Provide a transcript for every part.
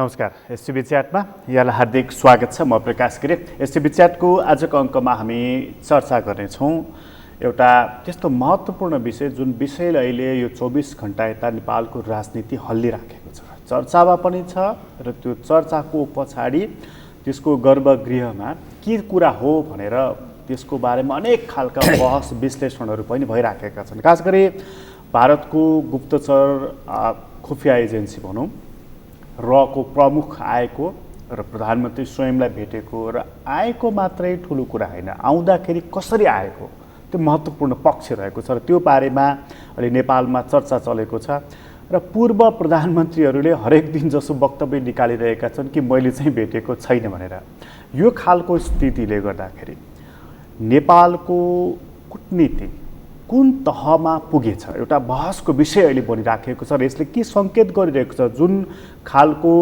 नमस्कार। एसटिभी च्याटमा यहाँलाई हार्दिक स्वागत छ। म प्रकाश गिरी। एसटिभी च्याटको आजको अङ्कमा हामी चर्चा गर्नेछौँ एउटा त्यस्तो महत्त्वपूर्ण विषय जुन विषयले अहिले यो 24 घण्टा यता नेपालको राजनीति हल्लिराखेको छ, चर्चामा पनि छ र त्यो चर्चाको पछाडि त्यसको गर्भगृहमा के कुरा हो भनेर त्यसको बारेमा अनेक खालका बहस विश्लेषणहरू पनि भइराखेका छन्। खास गरी भारतको गुप्तचर खुफिया एजेन्सी भनौँ रको प्रमुख आएको र प्रधानमन्त्री स्वयंलाई भेटेको र आएको मात्रै ठुलो कुरा होइन, आउँदाखेरि कसरी आएको त्यो महत्त्वपूर्ण पक्ष रहेको छ र त्यो बारेमा अहिले नेपालमा चर्चा चलेको छ र पूर्व प्रधानमन्त्रीहरूले हरेक दिन जसो वक्तव्य निकालिरहेका छन् कि मैले चाहिँ भेटेको छैन भनेर। यो खालको स्थितिले गर्दाखेरि नेपालको कूटनीति कुन तहमा पुगेछ एउटा बहसको विषय अहिले बनिराखेको छ र यसले के सङ्केत गरिरहेको छ। जुन खालको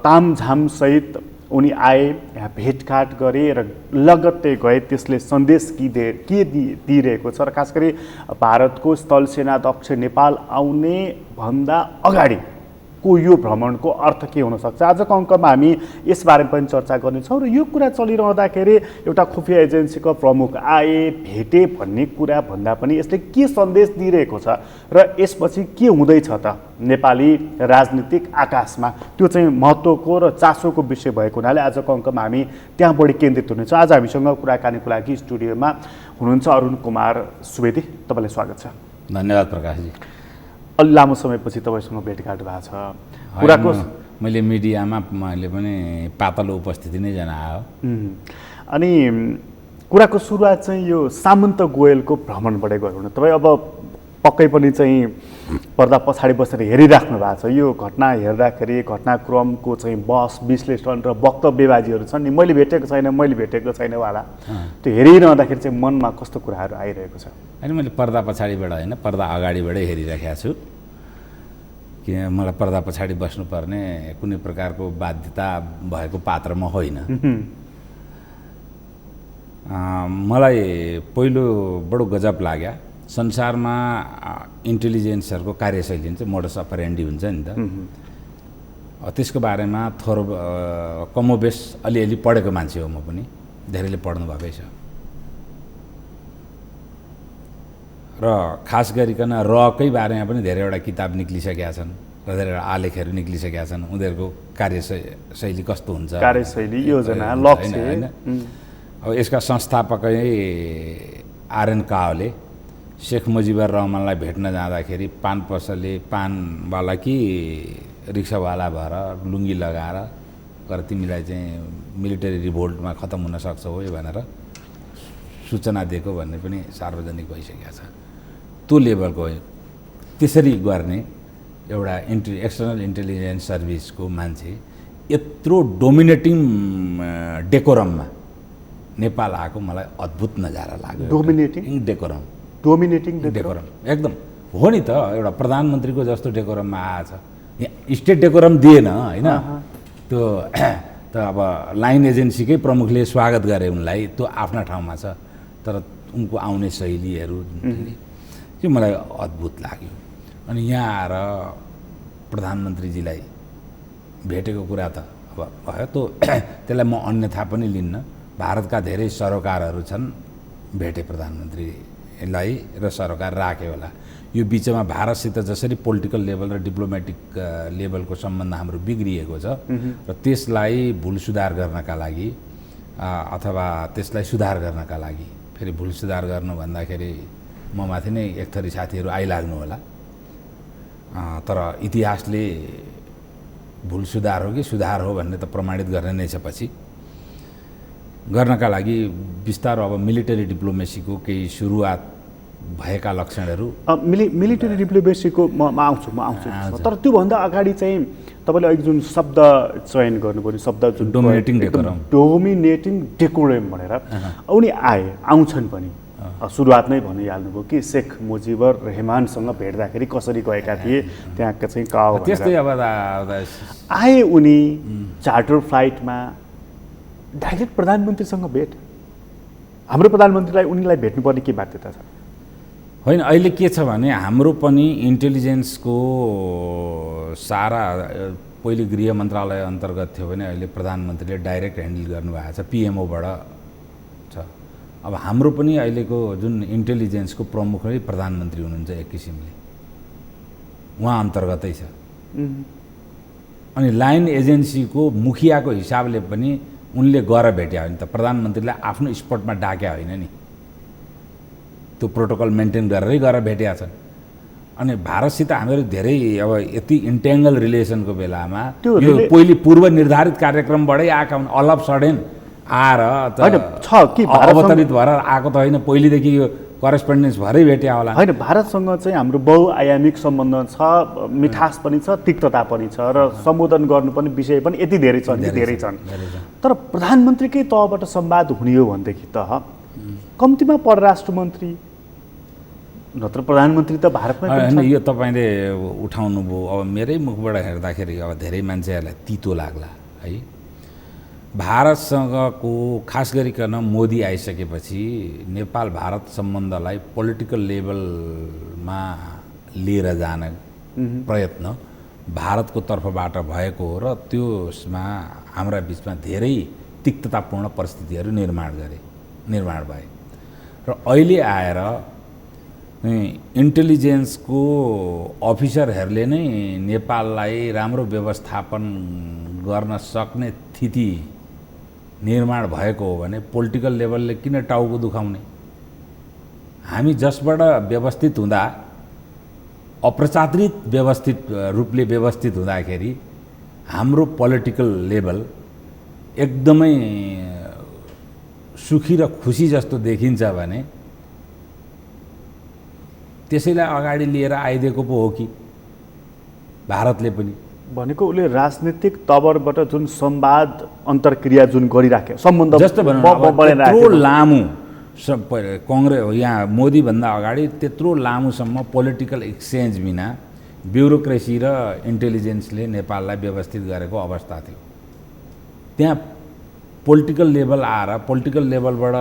तामझामसहित उनी आए, यहाँ भेटघाट गरे र लगत्तै गए, त्यसले सन्देश के दिइरहेको छ र खास गरी भारतको स्थल सेनाध्यक्ष नेपाल आउने भन्दा अगाडिको यो भ्रमणको अर्थ के हुनसक्छ। आजको अङ्कमा हामी यसबारे पनि चर्चा गर्नेछौँ र यो कुरा चलिरहँदाखेरि एउटा खुफिया एजेन्सीको प्रमुख आए, भेटे भन्ने कुरा भन्दा पनि यसले के सन्देश दिइरहेको छ र यसपछि के हुँदैछ त नेपाली राजनीतिक आकाशमा, त्यो चाहिँ महत्त्वको र चासोको विषय भएको हुनाले आजको अङ्कमा हामी त्यहाँ बढी केन्द्रित हुनेछौँ। आज हामीसँग कुराकानीको लागि स्टुडियोमा हुनुहुन्छ अरुण कुमार सुवेदी। तपाईँलाई स्वागत छ। धन्यवाद प्रकाशजी। अलि लामो समयपछि तपाईँसँग भेटघाट भएको छ। कुराको मैले मिडियामा मैले पनि पातलो उपस्थिति नै जनायो। अनि कुराको सुरुवात चाहिँ यो सामन्त गोयलको भ्रमणबाटै गरौँ न। तपाईँ अब पक्कै पनि चाहिँ पर्दा पछाडि बसेर हेरिराख्नु भएको छ। यो घटना हेर्दाखेरि घटनाक्रमको चाहिँ बहस विश्लेषण र वक्तव्यबाजीहरू छन् नि, मैले भेटेको छैन वाला, त्यो हेरिरहँदाखेरि चाहिँ मनमा कस्तो कुराहरू आइरहेको छ? होइन, मैले पर्दा पछाडिबाट होइन, पर्दा अगाडिबाटै हेरिराखेको छु। कि मलाई पर्दा पछाडि बस्नुपर्ने कुनै प्रकारको बाध्यता भएको पात्र म होइन। मलाई पहिलो बडो गजब लाग्यो संसारमा इन्टेलिजेन्सहरूको कार्यशैली हुन्छ, मोडस अपरेन्डी हुन्छ नि त। त्यसको बारेमा थोर कमोबेस अलिअलि पढेको मान्छे हो म पनि, धेरैले पढ्नु भएकै छ। र खास गरिकन रकै बारेमा पनि धेरैवटा किताब निक्लिसकेका छन् र धेरैवटा आलेखहरू निक्लिसकेका छन्। उनीहरूको कार्यशैली कस्तो हुन्छ, कार्यशैली, योजना, लक्ष्य होइन। अब यसका संस्थापकै आरएन काओले शेख मुजिबुर रहमानलाई भेट्न जाँदाखेरि पान पसले पानवाला कि रिक्सावाला भएर लुङ्गी लगाएर गएर तिमीलाई चाहिँ मिलिटरी रिभोल्टमा खत्तम हुन सक्छ हो भनेर सूचना दिएको भन्ने पनि सार्वजनिक भइसकेको छ। त्यो लेभलको त्यसरी गर्ने एउटा एक्सटर्नल इन्टेलिजेन्स सर्भिसको मान्छे यत्रो डोमिनेटिङ डेकोरममा नेपाल आएको मलाई अद्भुत नजारा लाग्यो। डोमिनेटिङ डेकोरम एकदम हो नि त। एउटा प्रधानमन्त्रीको जस्तो डेकोरममा आएछ। यहाँ स्टेट डेकोरम दिएन होइन, त्यो त अब लाइन एजेन्सीकै प्रमुखले स्वागत गरे उनलाई, त्यो आफ्ना ठाउँमा छ। तर उनको आउने शैलीहरू त्यो मलाई अद्भुत लाग्यो। अनि यहाँ आएर प्रधानमन्त्रीजीलाई भेटेको कुरा त अब भयो, त्यो त्यसलाई म अन्यथा पनि लिन्न। भारतका धेरै सरोकारहरू छन्, भेटे प्रधानमन्त्रीलाई र सरोकार राख्यो होला। यो बिचमा भारतसित जसरी पोलिटिकल लेभल र डिप्लोमेटिक लेभलको सम्बन्ध हाम्रो बिग्रिएको छ र त्यसलाई भुल सुधार गर्नका लागि अथवा त्यसलाई सुधार गर्नका लागि, फेरि भुल सुधार गर्नु भन्दाखेरि म माथि नै एक थरी साथीहरू आइलाग्नु होला, तर इतिहासले भुल सुधार हो कि सुधार हो भन्ने त प्रमाणित गर्ने नै छ। पछि गर्नका लागि बिस्तारो अब मिलिटरी डिप्लोमेसीको केही सुरुवात भएका लक्षणहरू मिलिटरी डिप्लोमेसीको म आउँछु। तर त्योभन्दा अगाडि चाहिँ तपाईँले अहिले जुन शब्द चयन गर्नुभयो, शब्द जुन डोमिनेटिङ डेकोरम भनेर उनी आउँछन् पनि, सुरुवात नै भनिहाल्नुभयो कि शेख मुजिबुर रहमानसँग भेट्दाखेरि कसरी गएका थिए, त्यहाँका चाहिँ त्यस्तै अब आए उनी चार्टर फ्लाइटमा डाइरेक्ट प्रधानमन्त्रीसँग भेट। हाम्रो प्रधानमन्त्रीलाई उनीलाई भेट्नुपर्ने के बाध्यता छ? होइन, अहिले के छ भने हाम्रो पनि इन्टेलिजेन्सको सारा पहिले गृह मन्त्रालय अन्तर्गत थियो भने अहिले प्रधानमन्त्रीले डाइरेक्ट ह्यान्डल गर्नुभएको छ, पिएमओबाट छ। अब हाम्रो पनि अहिलेको जुन इन्टेलिजेन्सको प्रमुख नै प्रधानमन्त्री हुनुहुन्छ एक किसिमले, उहाँ अन्तर्गतै छ। अनि लाइन एजेन्सीको मुखियाको हिसाबले पनि उनले गएर भेट्या हो नि त, प्रधानमन्त्रीलाई आफ्नो स्पटमा डाक्या होइन नि, त्यो प्रोटोकल मेन्टेन गरेरै गएर भेट्या छन्। अनि भारतसित हामीहरू धेरै अब यति इन्टेङ्गल रिलेसनको बेलामा यो पहिले पूर्व निर्धारित कार्यक्रमबाटै आएका हुन्, अल अफ सडेन आएर अवतरित भएर आएको त होइन, पहिलेदेखि यो करेस्पोन्डेन्स भएरै भेट्या होला। होइन, भारतसँग चाहिँ हाम्रो बहुआयामिक सम्बन्ध छ, मिठास पनि छ, तिक्तता पनि छ, र सम्बोधन गर्नुपर्ने विषय पनि यति धेरै छन्, धेरै छन्। तर प्रधानमन्त्रीकै तहबाट संवाद हुने हो भनेदेखि त कम्तीमा परराष्ट्र मन्त्री नत्र प्रधानमन्त्री त भारतमै होइन। यो तपाईँले उठाउनु भयो, अब मेरै मुखबाट हेर्दाखेरि अब धेरै मान्छेहरूलाई तितो लाग्ला है। भारतसँगको खास गरिकन मोदी आइसकेपछि नेपाल भारत सम्बन्धलाई पोलिटिकल लेभलमा लिएर जान प्रयत्न भारतको तर्फबाट भएको हो, र त्यसमा हाम्रा बिचमा धेरै तिक्ततापूर्ण परिस्थितिहरू निर्माण भए। र अहिले आएर इन्टेलिजेन्सको अफिसरहरूले नै नेपाललाई राम्रो व्यवस्थापन गर्न सक्ने स्थिति निर्माण भएको हो भने पोलिटिकल लेभलले किन टाउको दुखाउने? हामी जसबाट व्यवस्थित हुँदा, अप्रचारित व्यवस्थित रूपले व्यवस्थित हुँदाखेरि हाम्रो पोलिटिकल लेभल एकदमै सुखी र खुसी जस्तो देखिन्छ भने त्यसैलाई अगाडि लिएर आइदिएको पो हो कि भारतले पनि। भनेको उसले राजनीतिक तवरबाट जुन संवाद अन्तर्क्रिया जुन गरिराख्यो, सम्बन्ध जस्तो त्यत्रो लामो कङ्ग्रेस यहाँ मोदीभन्दा अगाडि त्यत्रो लामोसम्म पोलिटिकल एक्सचेन्ज बिना ब्युरोक्रेसी र इन्टेलिजेन्सले नेपाललाई व्यवस्थित गरेको अवस्था थियो। त्यहाँ पोलिटिकल लेभल आएर पोलिटिकल लेभलबाट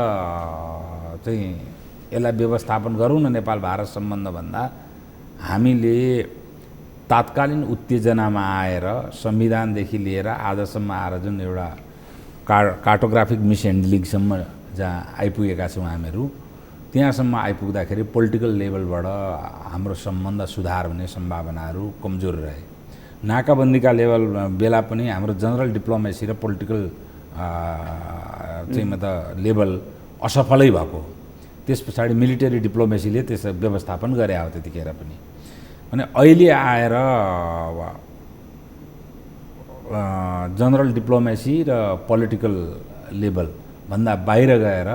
चाहिँ यसलाई व्यवस्थापन गरौँ न नेपाल भारत सम्बन्ध भन्दा हामीले तात्कालीन उत्तेजनामा आएर संविधानदेखि लिएर आजसम्म आएर जुन एउटा कार्टोग्राफिक मिसह्यान्डलिङसम्म जहाँ आइपुगेका छौँ हामीहरू, त्यहाँसम्म आइपुग्दाखेरि पोलिटिकल लेभलबाट हाम्रो सम्बन्ध सुधार हुने सम्भावनाहरू कमजोर रहे। नाकाबन्दीका लेभल बेला पनि हाम्रो जनरल डिप्लोमेसी र पोलिटिकल चाहिँ मतलब लेभल असफलै भएको। त्यस पछाडि मिलिटरी डिप्लोमेसीले त्यस व्यवस्थापन गरे हो त्यतिखेर पनि। अनि अहिले आएर जनरल डिप्लोमेसी र पोलिटिकल लेभल भन्दा बाहिर गएर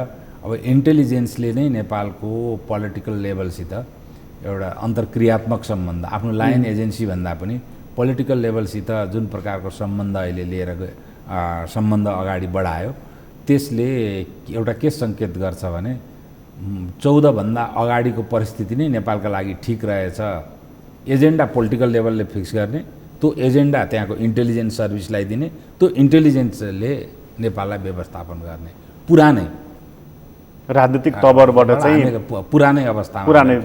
अब इन्टेलिजेन्सले नै नेपालको पोलिटिकल लेभलसित एउटा अन्तर्क्रियात्मक सम्बन्ध, आफ्नो लाइन एजेन्सी भन्दा पनि पोलिटिकल लेभलसित जुन प्रकारको सम्बन्ध अहिले लिएर सम्बन्ध अगाडि बढायो, त्यसले एउटा के सङ्केत गर्छ भने 14 भन्दा अगाडिको परिस्थिति नै नेपालका लागि ठिक रहेछ। एजेन्डा पोलिटिकल लेभलले फिक्स गर्ने, त्यो एजेन्डा त्यहाँको इन्टेलिजेन्स सर्भिसलाई दिने, त्यो इन्टेलिजेन्सले नेपाललाई व्यवस्थापन गर्ने पुरानै राजनीतिक तवरबाट चाहिँ पुरानै अवस्थामा पुरानै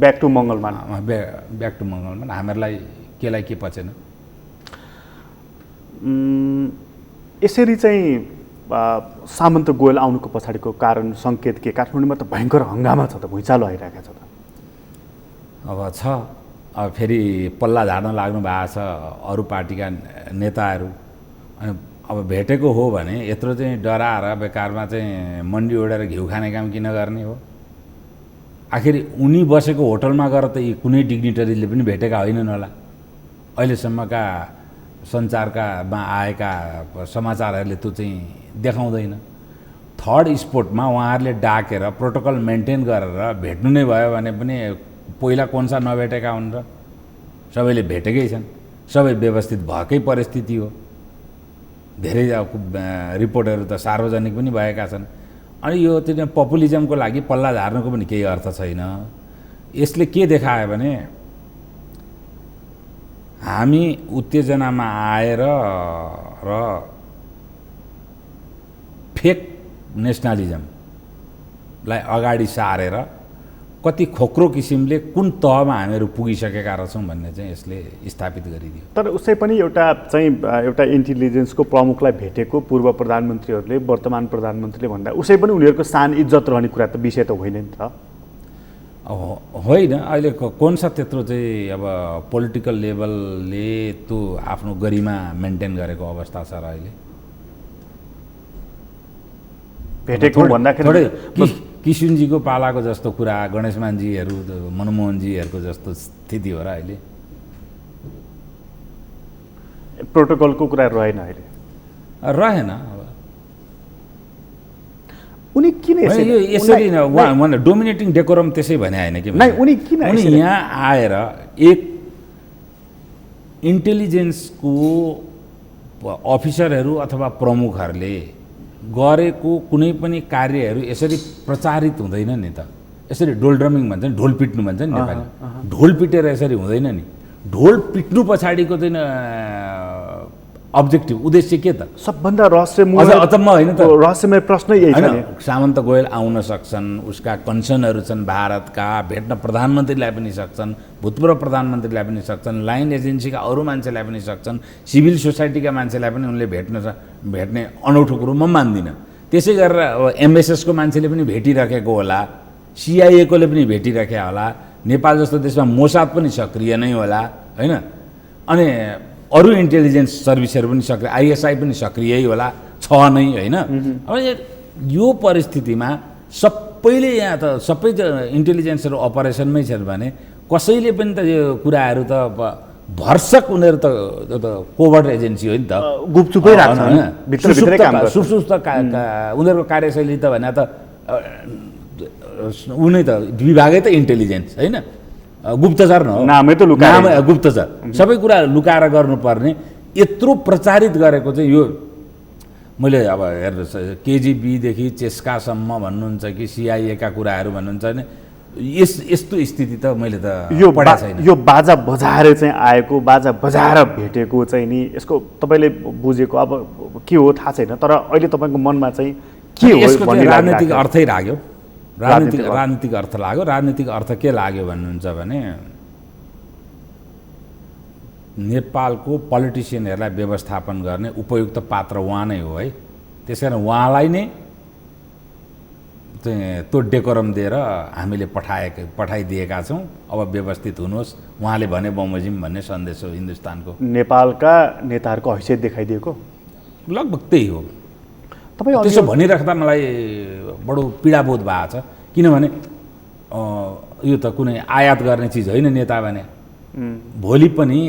ब्याक टु मङ्गलमान ब्याक टु मङ्गलमान हामीहरूलाई केलाई के पचेन। यसरी चाहिँ सामन्त गोयल आउनुको पछाडिको कारण सङ्केत के? काठमाडौँमा त भयङ्कर हङ्गामा छ त, भुइँचालो आइरहेको छ त। अब छ, अब फेरि पल्ला झार्न लाग्नु भएको छ अरू पार्टीका नेताहरू। अनि अब भेटेको हो भने यत्रो चाहिँ डराएर बेकारमा चाहिँ मन्डी ओढेर घिउ खाने काम किन गर्ने हो? आखिर उनी बसेको होटलमा गएर त यी कुनै डिग्निटरीले पनि भेटेका होइनन् होला। अहिलेसम्मका सञ्चारकामा आएका समाचारहरूले त्यो चाहिँ देखाउँदैन। थर्ड स्पोटमा उहाँहरूले डाकेर प्रोटोकल मेन्टेन गरेर भेट्नु नै भयो भने पनि पहिला कोन्सा नभेटेका हुन् र सबैले भेटेकै छन्, सबै व्यवस्थित भएकै परिस्थिति हो। धेरै रिपोर्टहरू त सार्वजनिक पनि भएका छन्। अनि यो चाहिँ पपुलिजमको लागि पल्ला झार्नुको पनि केही अर्थ छैन। यसले के देखायो भने हामी उत्तेजनामा आएर र फेक नेसनलिजमलाई अगाडि सारेर कति खोक्रो किसिमले कुन तहमा हामीहरू पुगिसकेका रहेछौँ भन्ने चाहिँ यसले स्थापित गरिदियो। तर उसै पनि एउटा इन्टेलिजेन्सको प्रमुखलाई भेटेको पूर्व प्रधानमन्त्रीहरूले वर्तमान प्रधानमन्त्रीले भन्दा उसै पनि उनीहरूको सान इज्जत रहने कुरा त विषय त होइन नि त। होइन, अहिले कौन सा त्यत्रो चाहिँ अब पोलिटिकल लेभलले त्यो आफ्नो गरिमा मेन्टेन गरेको अवस्था छ र अहिले भेटेको भन्दाखेरि किसुनजीको पालाको जस्तो कुरा, गणेशमानजीहरू, मनमोहनजीहरूको जस्तो स्थिति हो र अहिले। प्रोटोकलको कुरा रहेन अहिले, रहेन। अब उनी किन यसरी डोमिनेटिङ डेकोरम त्यसै भने होइन कि उनी किन यहाँ आएर एक इन्टेलिजेन्सको अफिसरहरू अथवा प्रमुखहरूले गरेको कुनै पनि कार्यहरू यसरी प्रचारित हुँदैन नि त। यसरी ढोल ड्रमिङ भन्छ नि, ढोल पिट्नु भन्छ नि नेपाली, ढोल पिटेर यसरी हुँदैन नि। ढोल पिट्नु पछाडिको चाहिँ अब्जेक्टिभ उद्देश्य के त? सबभन्दा रहस्यमय होइन त, रहस्यमय प्रश्न यही छ नि। सामन्त गोयल आउन सक्छन्, उसका कन्सर्नहरू छन् भारतका, भेट्न प्रधानमन्त्रीलाई पनि सक्छन्, भूतपूर्व प्रधानमन्त्रीलाई पनि सक्छन्, लाइन एजेन्सीका अरू मान्छेलाई पनि सक्छन्, सिभिल सोसाइटीका मान्छेलाई पनि उनले भेट्ने अनौठो कुरो म मान्दिनँ। त्यसै गरेर अब एमएसएसको मान्छेले पनि भेटिराखेको होला, सिआइएको पनि भेटिराखेको होला, नेपाल जस्तो देशमा मोसाद पनि सक्रिय नै होला होइन, अनि अरू इन्टेलिजेन्स सर्भिसहरू पनि सक्रिय, आइएसआई पनि सक्रियै होला, छ नै होइन। अब यो परिस्थितिमा सबैले यहाँ त सबै इन्टेलिजेन्सहरू अपरेसनमै छन् भने कसैले पनि त यो कुराहरू त भर्सक उनीहरू त कोभर्ट एजेन्सी हो नि त, गुपचुपै राख्छन्, सुप्त उनीहरूको कार्यशैली त भने त उनी त विभागै त इन्टेलिजेन्स होइन, गुप्तचर न हो, नामै त लुकाएर, गुप्तचर सबै कुरा लुकाएर गर्नुपर्ने यत्रो प्रचारित गरेको चाहिँ यो मैले अब हेर्नुहोस् केजिबीदेखि चेस्कासम्म भन्नुहुन्छ कि सिआइएका कुराहरू भन्नुहुन्छ भने यस्तो स्थिति त मैले त पढाएको छैन। यो बाजा बजाएर चाहिँ आएको, बाजा बजाएर भेटेको चाहिँ नि यसको तपाईँले बुझेको अब के हो थाहा छैन, तर अहिले तपाईँको मनमा चाहिँ के हो? यसको चाहिँ राजनीतिक अर्थै लाग्यो, राजनीतिक अर्थ लाग्यो। राजनीतिक अर्थ के लाग्यो भन्नुहुन्छ भने नेपालको पोलिटिसियनहरूलाई व्यवस्थापन गर्ने उपयुक्त पात्र उहाँ नै हो है, त्यस कारण उहाँलाई नै त्यो डेकोरम दिएर हामीले पठाइदिएका छौँ, अब व्यवस्थित हुनुहोस्, उहाँले भने बमोजिम भन्ने सन्देश हो हिन्दुस्तानको। नेपालका नेताहरूको हैसियत देखाइदिएको लगभग त्यही हो। त्यसो भनिराख्दा मलाई बडो पीडाबोध भएको छ, किनभने यो त कुनै आयात गर्ने चिज होइन नेता भने। भोलि पनि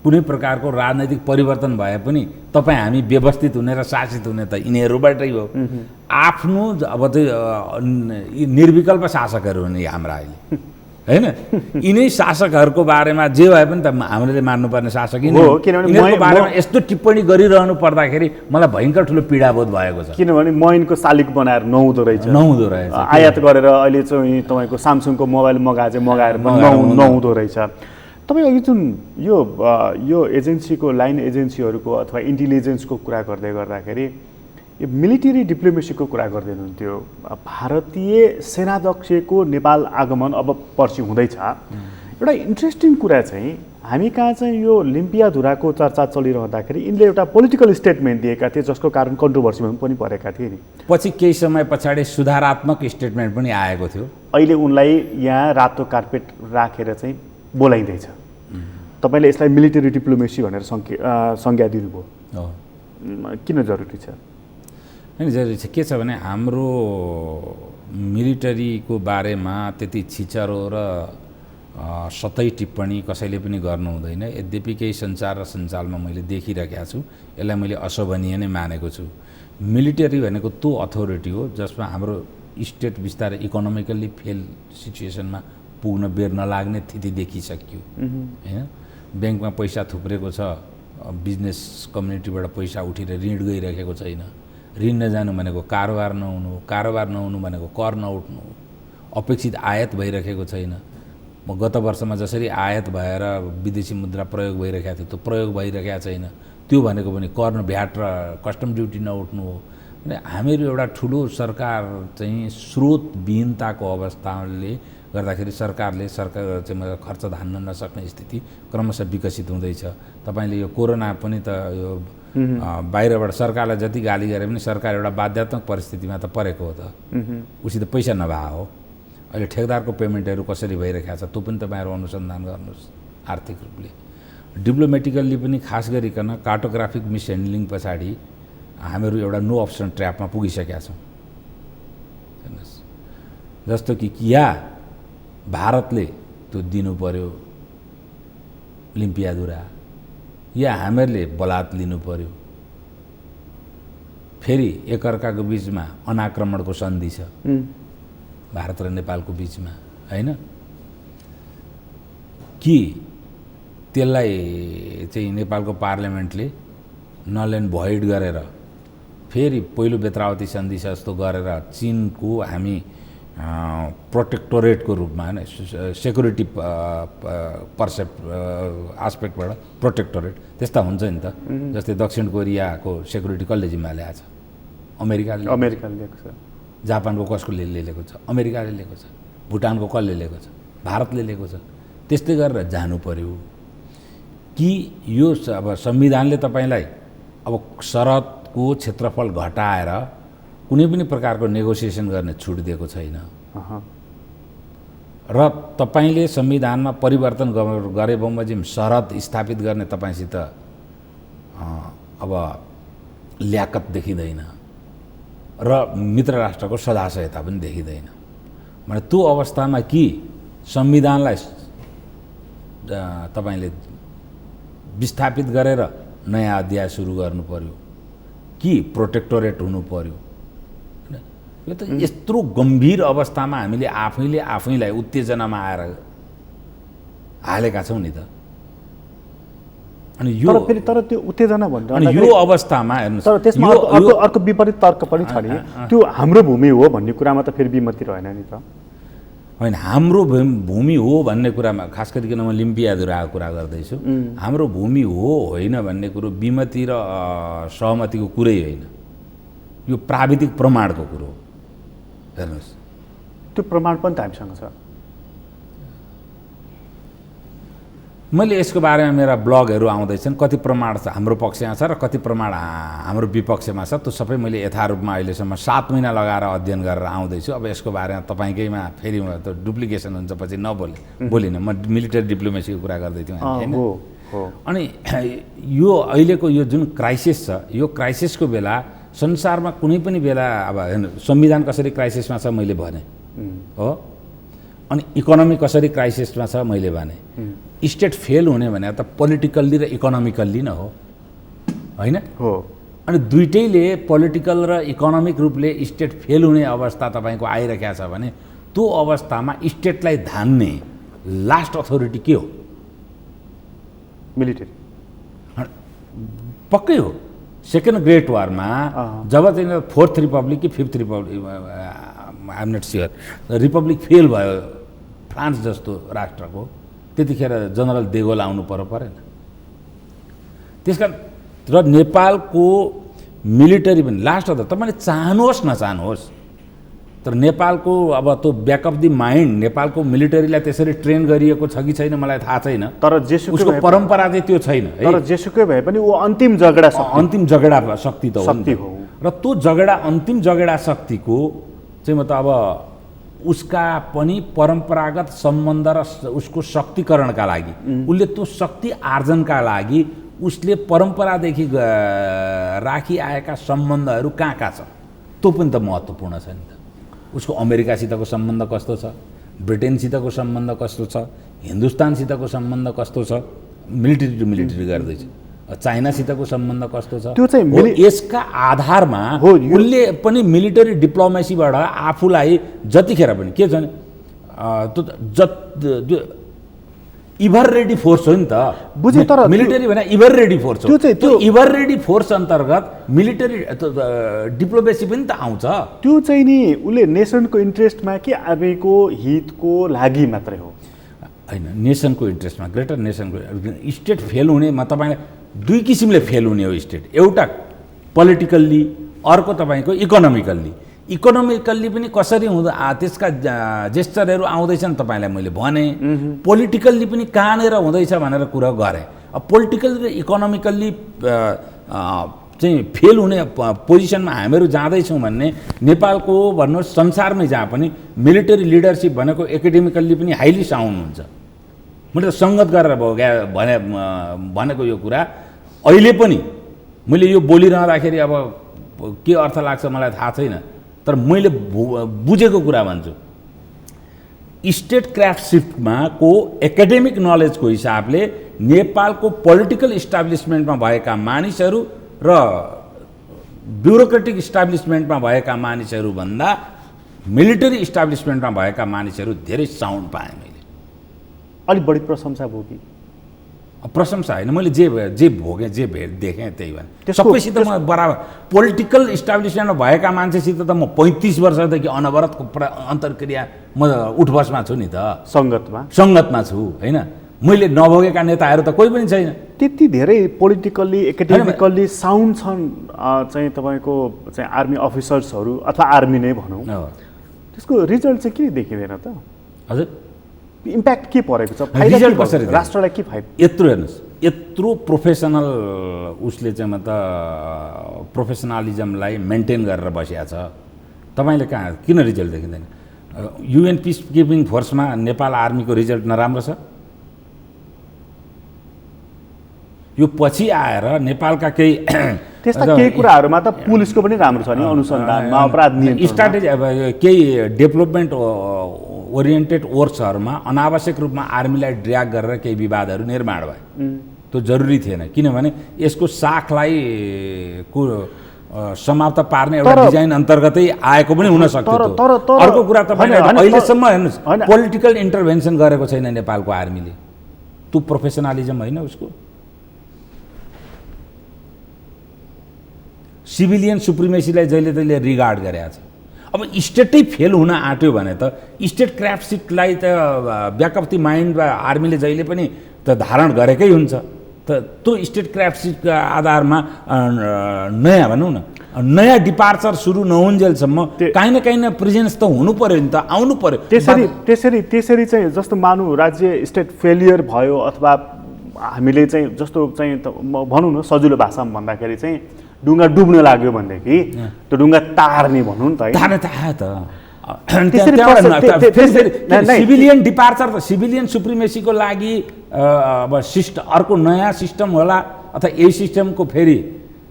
कुनै प्रकारको राजनैतिक परिवर्तन भए पनि तपाईँ हामी व्यवस्थित हुने र शासित हुने त यिनीहरूबाटै हो। आफ्नो अब चाहिँ निर्विकल्प शासकहरू हुने हाम्रा अहिले होइन, यिनै शासकहरूको बारेमा जे भए पनि त हामीले मान्नुपर्ने शासक यिनीहरूको बारेमा यस्तो टिप्पणी गरिरहनु पर्दाखेरि मलाई भयङ्कर ठुलो पीडाबोध भएको छ। किनभने मैनको शालिक बनाएर नहुँदो रहेछ, आयात गरेर अहिले चाहिँ तपाईँको सामसङको मोबाइल मगाएर नहुँदो रहेछ। तपाईँ अघि जुन यो एजेन्सीको लाइन एजेन्सीहरूको अथवा इन्टेलिजेन्सको कुरा गर्दाखेरि यो मिलिटरी डिप्लोमेसीको कुरा गर्दै हुनुहुन्थ्यो। भारतीय सेनाध्यक्षको नेपाल आगमन अब पर्सि हुँदैछ। एउटा इन्ट्रेस्टिङ कुरा चाहिँ हामी कहाँ चाहिँ यो लिम्पियाधुराको चर्चा चलिरहँदाखेरि यिनले एउटा पोलिटिकल स्टेटमेन्ट दिएका थिए, जसको कारण कन्ट्रोभर्सीमा पनि परेका थिए नि। पछि केही समय पछाडि सुधारात्मक स्टेटमेन्ट पनि आएको थियो। अहिले उनलाई यहाँ रातो कार्पेट राखेर चाहिँ बोलाइँदैछ। तपाईँले यसलाई मिलिटरी डिप्लोमेसी भनेर संज्ञा दिनुभयो, किन जरुरी छ? होइन, जरुरी छ के छ भने हाम्रो मिलिटरीको बारेमा त्यति छिचरो र सतै टिप्पणी कसैले पनि गर्नु हुँदैन। यद्यपि केही सञ्चार र सञ्जालमा मैले देखिरहेको छु, यसलाई मैले अशोभनीय नै मानेको छु। मिलिटरी भनेको त्यो अथोरिटी हो जसमा हाम्रो स्टेट बिस्तारै इकोनोमिकल्ली फेल सिचुएसनमा पुग्न बेर नलाग्ने स्थिति देखिसक्यो होइन। ब्याङ्कमा पैसा थुप्रेको छ, बिजनेस कम्युनिटीबाट पैसा उठेर ऋण गइरहेको छैन। ऋण नजानु भनेको कारोबार नहुनु, कारोबार नहुनु भनेको कर नउठ्नु, अपेक्षित आयात भइरहेको छैन। म गत वर्षमा जसरी आयात भएर विदेशी मुद्रा प्रयोग भइरहेको थियो त्यो प्रयोग भइरहेको छैन। त्यो भनेको पनि कर भ्याट र कस्टम ड्युटी नउठ्नु हो। हामीहरू एउटा ठुलो सरकार चाहिँ स्रोतविहीनताको अवस्थाले गर्दाखेरि सरकारले चाहिँ खर्च धान्न नसक्ने स्थिति क्रमशः विकसित हुँदैछ। तपाईँले यो कोरोना पनि त यो बाहिरबाट सरकारलाई जति गाली गरे पनि सरकार एउटा बाध्यात्मक परिस्थितिमा त परेको हो त, उसित पैसा नभए हो। अहिले ठेकदारको पेमेन्टहरू कसरी भइरहेको छ त्यो पनि तपाईँहरू अनुसन्धान गर्नुहोस् आर्थिक रूपले। डिप्लोमेटिकल्ली पनि खास गरिकन कार्टोग्राफिक मिसह्यान्डलिङ पछाडि हामीहरू एउटा नो अप्सन ट्र्यापमा पुगिसकेका छौँ। हेर्नुहोस्, जस्तो कि या भारतले त्यो दिनु पर्यो लिम्पियाधुरा, या हामीहरूले बलात् लिनु पर्यो। फेरि एकअर्काको बिचमा अनाक्रमणको सन्धि छ भारत र नेपालको बिचमा, होइन? कि त्यसलाई चाहिँ नेपालको पार्लियामेन्टले नल एन्ड भोइड गरेर फेरि पहिलो बेत्रावती सन्धि जस्तो गरेर चीनको हामी प्रोटेक्टोरेटको रूपमा, होइन, सेक्युरिटी आस्पेक्टबाट प्रोटेक्टोरेट त्यस्ता हुन्छ नि त। जस्तै दक्षिण कोरियाको सेक्युरिटी कसले जिम्मा ल्याएको छ? अमेरिकाले लिएको छ। जापानको कसले लिएको छ? अमेरिकाले लिएको छ। भुटानको कसले लिएको छ? भारतले लिएको छ। त्यस्तै गरेर जानु पर्यो कि यो अब संविधानले तपाईँलाई अब शरतको क्षेत्रफल घटाएर कुनै पनि प्रकारको नेगोसिएसन गर्ने छुट दिएको छैन। र तपाईँले संविधानमा परिवर्तन गरे बमोजिम शरत स्थापित गर्ने तपाईँसित अब ल्याकत देखिँदैन र मित्र राष्ट्रको सदाशयता पनि देखिँदैन। भने त्यो अवस्थामा कि संविधानलाई तपाईँले विस्थापित गरेर नयाँ अध्याय सुरु गर्नु पर्यो कि प्रोटेक्टोरेट हुनु पर्यो? यो त यत्रो गम्भीर अवस्थामा हामीले आफैलाई उत्तेजनामा आएर हालेका छौँ नि त। अनि यो तर त्यो उत्तेजना भन्दा अनि यो अवस्थामा हेर्नुहोस्, तर त्यसमा अर्को विपरीत तर्क पनि छ नि, त्यो हाम्रो भूमि हो भन्ने कुरामा त फेरि विमति रहेन नि त। होइन, हाम्रो भूमि हो भन्ने कुरामा खास गरिकन म लिम्पियाधुराको कुरा गर्दैछु। हाम्रो भूमि हो होइन भन्ने कुरो विमति र सहमतिको कुरै होइन, यो प्राविधिक प्रमाणको कुरो हो। हेर्नुहोस्, त्यो प्रमाण पनि त हामीसँग छ। मैले यसको बारेमा मेरा ब्लगहरू आउँदैछन्, कति प्रमाण छ हाम्रो पक्षमा छ र कति प्रमाण हाम्रो विपक्षमा छ, त्यो सबै मैले यथारूपमा अहिलेसम्म 7 महिना लगाएर अध्ययन गरेर आउँदैछु। अब यसको बारेमा तपाईँकैमा फेरि त डुप्लिकेसन हुन्छ, पछि बोलिनँ। म मिलिटरी डिप्लोमेसीको कुरा गर्दै थिएँ होइन। अनि यो अहिलेको यो जुन क्राइसिस छ, यो क्राइसिसको बेला संसारमा कुनै पनि बेला अब हेर्नु, संविधान कसरी क्राइसिसमा छ मैले भने हो, अनि इकोनोमी कसरी क्राइसिसमा छ मैले भने। स्टेट फेल हुने भने त पोलिटिकल्ली र इकोनोमिकल्ली नै हो, होइन? हो। अनि दुइटैले पोलिटिकल र इकोनोमिक रूपले स्टेट फेल हुने अवस्था तपाईँको आइरहेको छ भने त्यो अवस्थामा स्टेटलाई धान्ने लास्ट अथोरिटी के हो? मिलिटरी। पक्कै हो। सेकेन्ड ग्रेट वारमा जब चाहिँ 4th रिपब्लिक कि 5th republic, I am not sure, republic fail भयो फ्रान्स जस्तो राष्ट्रको, त्यतिखेर जनरल देगोल आउनु परेन? त्यसकारण र नेपालको मिलिटरी पनि लास्ट अफ द, तपाईँले चाहनुहोस् नचाहनुहोस्, तर नेपालको अब त्यो ब्याक अफ द माइन्ड नेपालको मिलिटरीलाई त्यसरी ट्रेन गरिएको छ कि छैन मलाई थाहा छैन, तर उसको परम्परा चाहिँ त्यो छैन। तर जेसुकै भए पनि ऊ अन्तिम झगडा शक्ति त हो। र त्यो अन्तिम झगडा शक्तिको चाहिँ म त अब उसका पनि परम्परागत सम्बन्ध र उसको शक्तिकरणका लागि, उसले त्यो शक्ति आर्जनका लागि उसले परम्परादेखि राखिआएका सम्बन्धहरू कहाँ छ त्यो पनि त महत्त्वपूर्ण छ नि त। उसको अमेरिकासितको सम्बन्ध कस्तो छ, ब्रिटेनसितको सम्बन्ध कस्तो छ, हिन्दुस्तानसितको सम्बन्ध कस्तो छ, मिलिटरी टु मिलिटरी गर्दैछ, चाइनासितको सम्बन्ध कस्तो छ, त्यो चाहिँ यसका आधारमा उसले पनि मिलिटरी डिप्लोमेसीबाट आफूलाई जतिखेर पनि के छ भने इभर रेडी फोर्स हो नि त, बुझे? तर मिलिटरी भने इभर रेडी फोर्स हो। त्यो इभर रेडी फोर्स अन्तर्गत मिलिटरी डिप्लोमेसी पनि त आउँछ। त्यो चाहिँ नि उसले नेसनको इन्ट्रेस्टमा कि आर्मीको हितको लागि मात्रै हो? होइन, नेसनको इन्ट्रेस्टमा, ग्रेटर नेसनको। स्टेट फेल हुनेमा तपाईँलाई दुई किसिमले फेल हुने हो स्टेट। एउटा पोलिटिकल्ली अर्को तपाईँको इकोनोमिकल्ली पनि कसरी हुँदा त्यसका जेस्चरहरू आउँदैछन् तपाईँलाई मैले भने। पोलिटिकल्ली पनि कहाँनिर हुँदैछ भनेर कुरा गरेँ। अब पोलिटिकल र इकोनोमिकल्ली चाहिँ फेल हुने पोजिसनमा हामीहरू जाँदैछौँ भन्ने नेपालको भन्नुहोस् संसारमै जहाँ पनि मिलिटरी लिडरसिप भनेको एकाडेमिकल्ली पनि हाइली साउन्ड हुन्छ। मैले त सङ्गत गरेर भनेको यो कुरा अहिले पनि मैले यो बोलिरहँदाखेरि अब के अर्थ लाग्छ मलाई थाहा छैन, तर मैले बुझेको कुरा भन्छु। स्टेट क्राफ्टसिपमा को एकाडेमिक नलेजको हिसाबले नेपालको पोलिटिकल इस्टाब्लिसमेन्टमा भएका मानिसहरू र ब्युरोक्रेटिक इस्टाब्लिसमेन्टमा भएका मानिसहरूभन्दा मिलिटरी इस्टाब्लिसमेन्टमा भएका मानिसहरू धेरै साउन्ड पाएँ मैले। अलिक बढी प्रशंसा भयो कि? प्रशंसा होइन, मैले जे भोगेँ जे देखेँ त्यही भने। सबैसित म बराबर पोलिटिकल इस्टाब्लिसमेन्टमा भएका मान्छेसित त म 35 वर्षदेखि अनवरतको अन्तर्क्रिया म उठबसमा छु नि त, सङ्गतमा छु होइन। मैले नभोगेका नेताहरू त कोही पनि छैन। त्यति धेरै पोलिटिकल्ली एकाडेमिकल्ली साउन्ड छन् चाहिँ तपाईँको चाहिँ आर्मी अफिसर्सहरू अथवा आर्मी नै भनौँ, त्यसको रिजल्ट चाहिँ किन देखिँदैन त? हजुर, इम्प्याक्ट के परेको छ? रिजल्ट कसरी राष्ट्रलाई के फाइदा? यत्रो हेर्नुहोस्, यत्रो प्रोफेसनल उसले चाहिँ त प्रोफेसनलिजमलाई मेन्टेन गरेर बसिया छ। तपाईँले कहाँ किन रिजल्ट देखिँदैन? युएन पिस किपिङ फोर्समा नेपाल आर्मीको रिजल्ट नराम्रो छ? यो पछि आएर नेपालका केही त्यस्ता केही कुराहरूमा त पुलिसको पनि राम्रो छ नि, अनुसन्धानमा, अपराध नियन्त्रणमा, स्ट्राटेजी। अब केही डेभलपमेन्ट ओरिएन्टेड वर्क्सहरूमा अनावश्यक रूपमा आर्मीलाई ड्र्याग गरेर केही विवादहरू निर्माण भए। त्यो जरुरी थिएन, किनभने यसको साखलाई समाप्त पार्ने एउटा डिजाइन अन्तर्गतै आएको पनि हुन सक्थ्यो। अर्को कुरा तपाईँले अहिलेसम्म हेर्नुहोस्, पोलिटिकल इन्टरभेन्सन गरेको छैन नेपालको आर्मीले। त्यो प्रोफेसनलिजम होइन उसको। सिभिलियन सुप्रिमेसीलाई जहिले तहिले रिगार्ड गरेको छ। अब स्टेटै फेल हुन आँट्यो भने त स्टेट क्राफ्टसिपलाई त ब्याक अफ द माइन्ड वा आर्मीले जहिले पनि त धारण गरेकै हुन्छ। त त्यो स्टेट क्राफ्टसिपका आधारमा नयाँ भनौँ न, नयाँ डिपार्चर सुरु नहुन्जेलसम्म काहीँ न प्रेजेन्स त हुनु पऱ्यो नि त, आउनु पऱ्यो। त्यसरी चाहिँ जस्तो मानु राज्य स्टेट फेलियर भयो अथवा हामीले चाहिँ जस्तो चाहिँ भनौँ न सजिलो भाषामा भन्दाखेरि चाहिँ डुङ्गा डुब्न लाग्यो भनेदेखि त्यो डुङ्गा तार्ने भनौँ न त, सिभिलियन डिपार्चर त सिभिलियन सुप्रिमेसीको लागि अब अर्को नयाँ सिस्टम होला अथवा यही सिस्टमको फेरि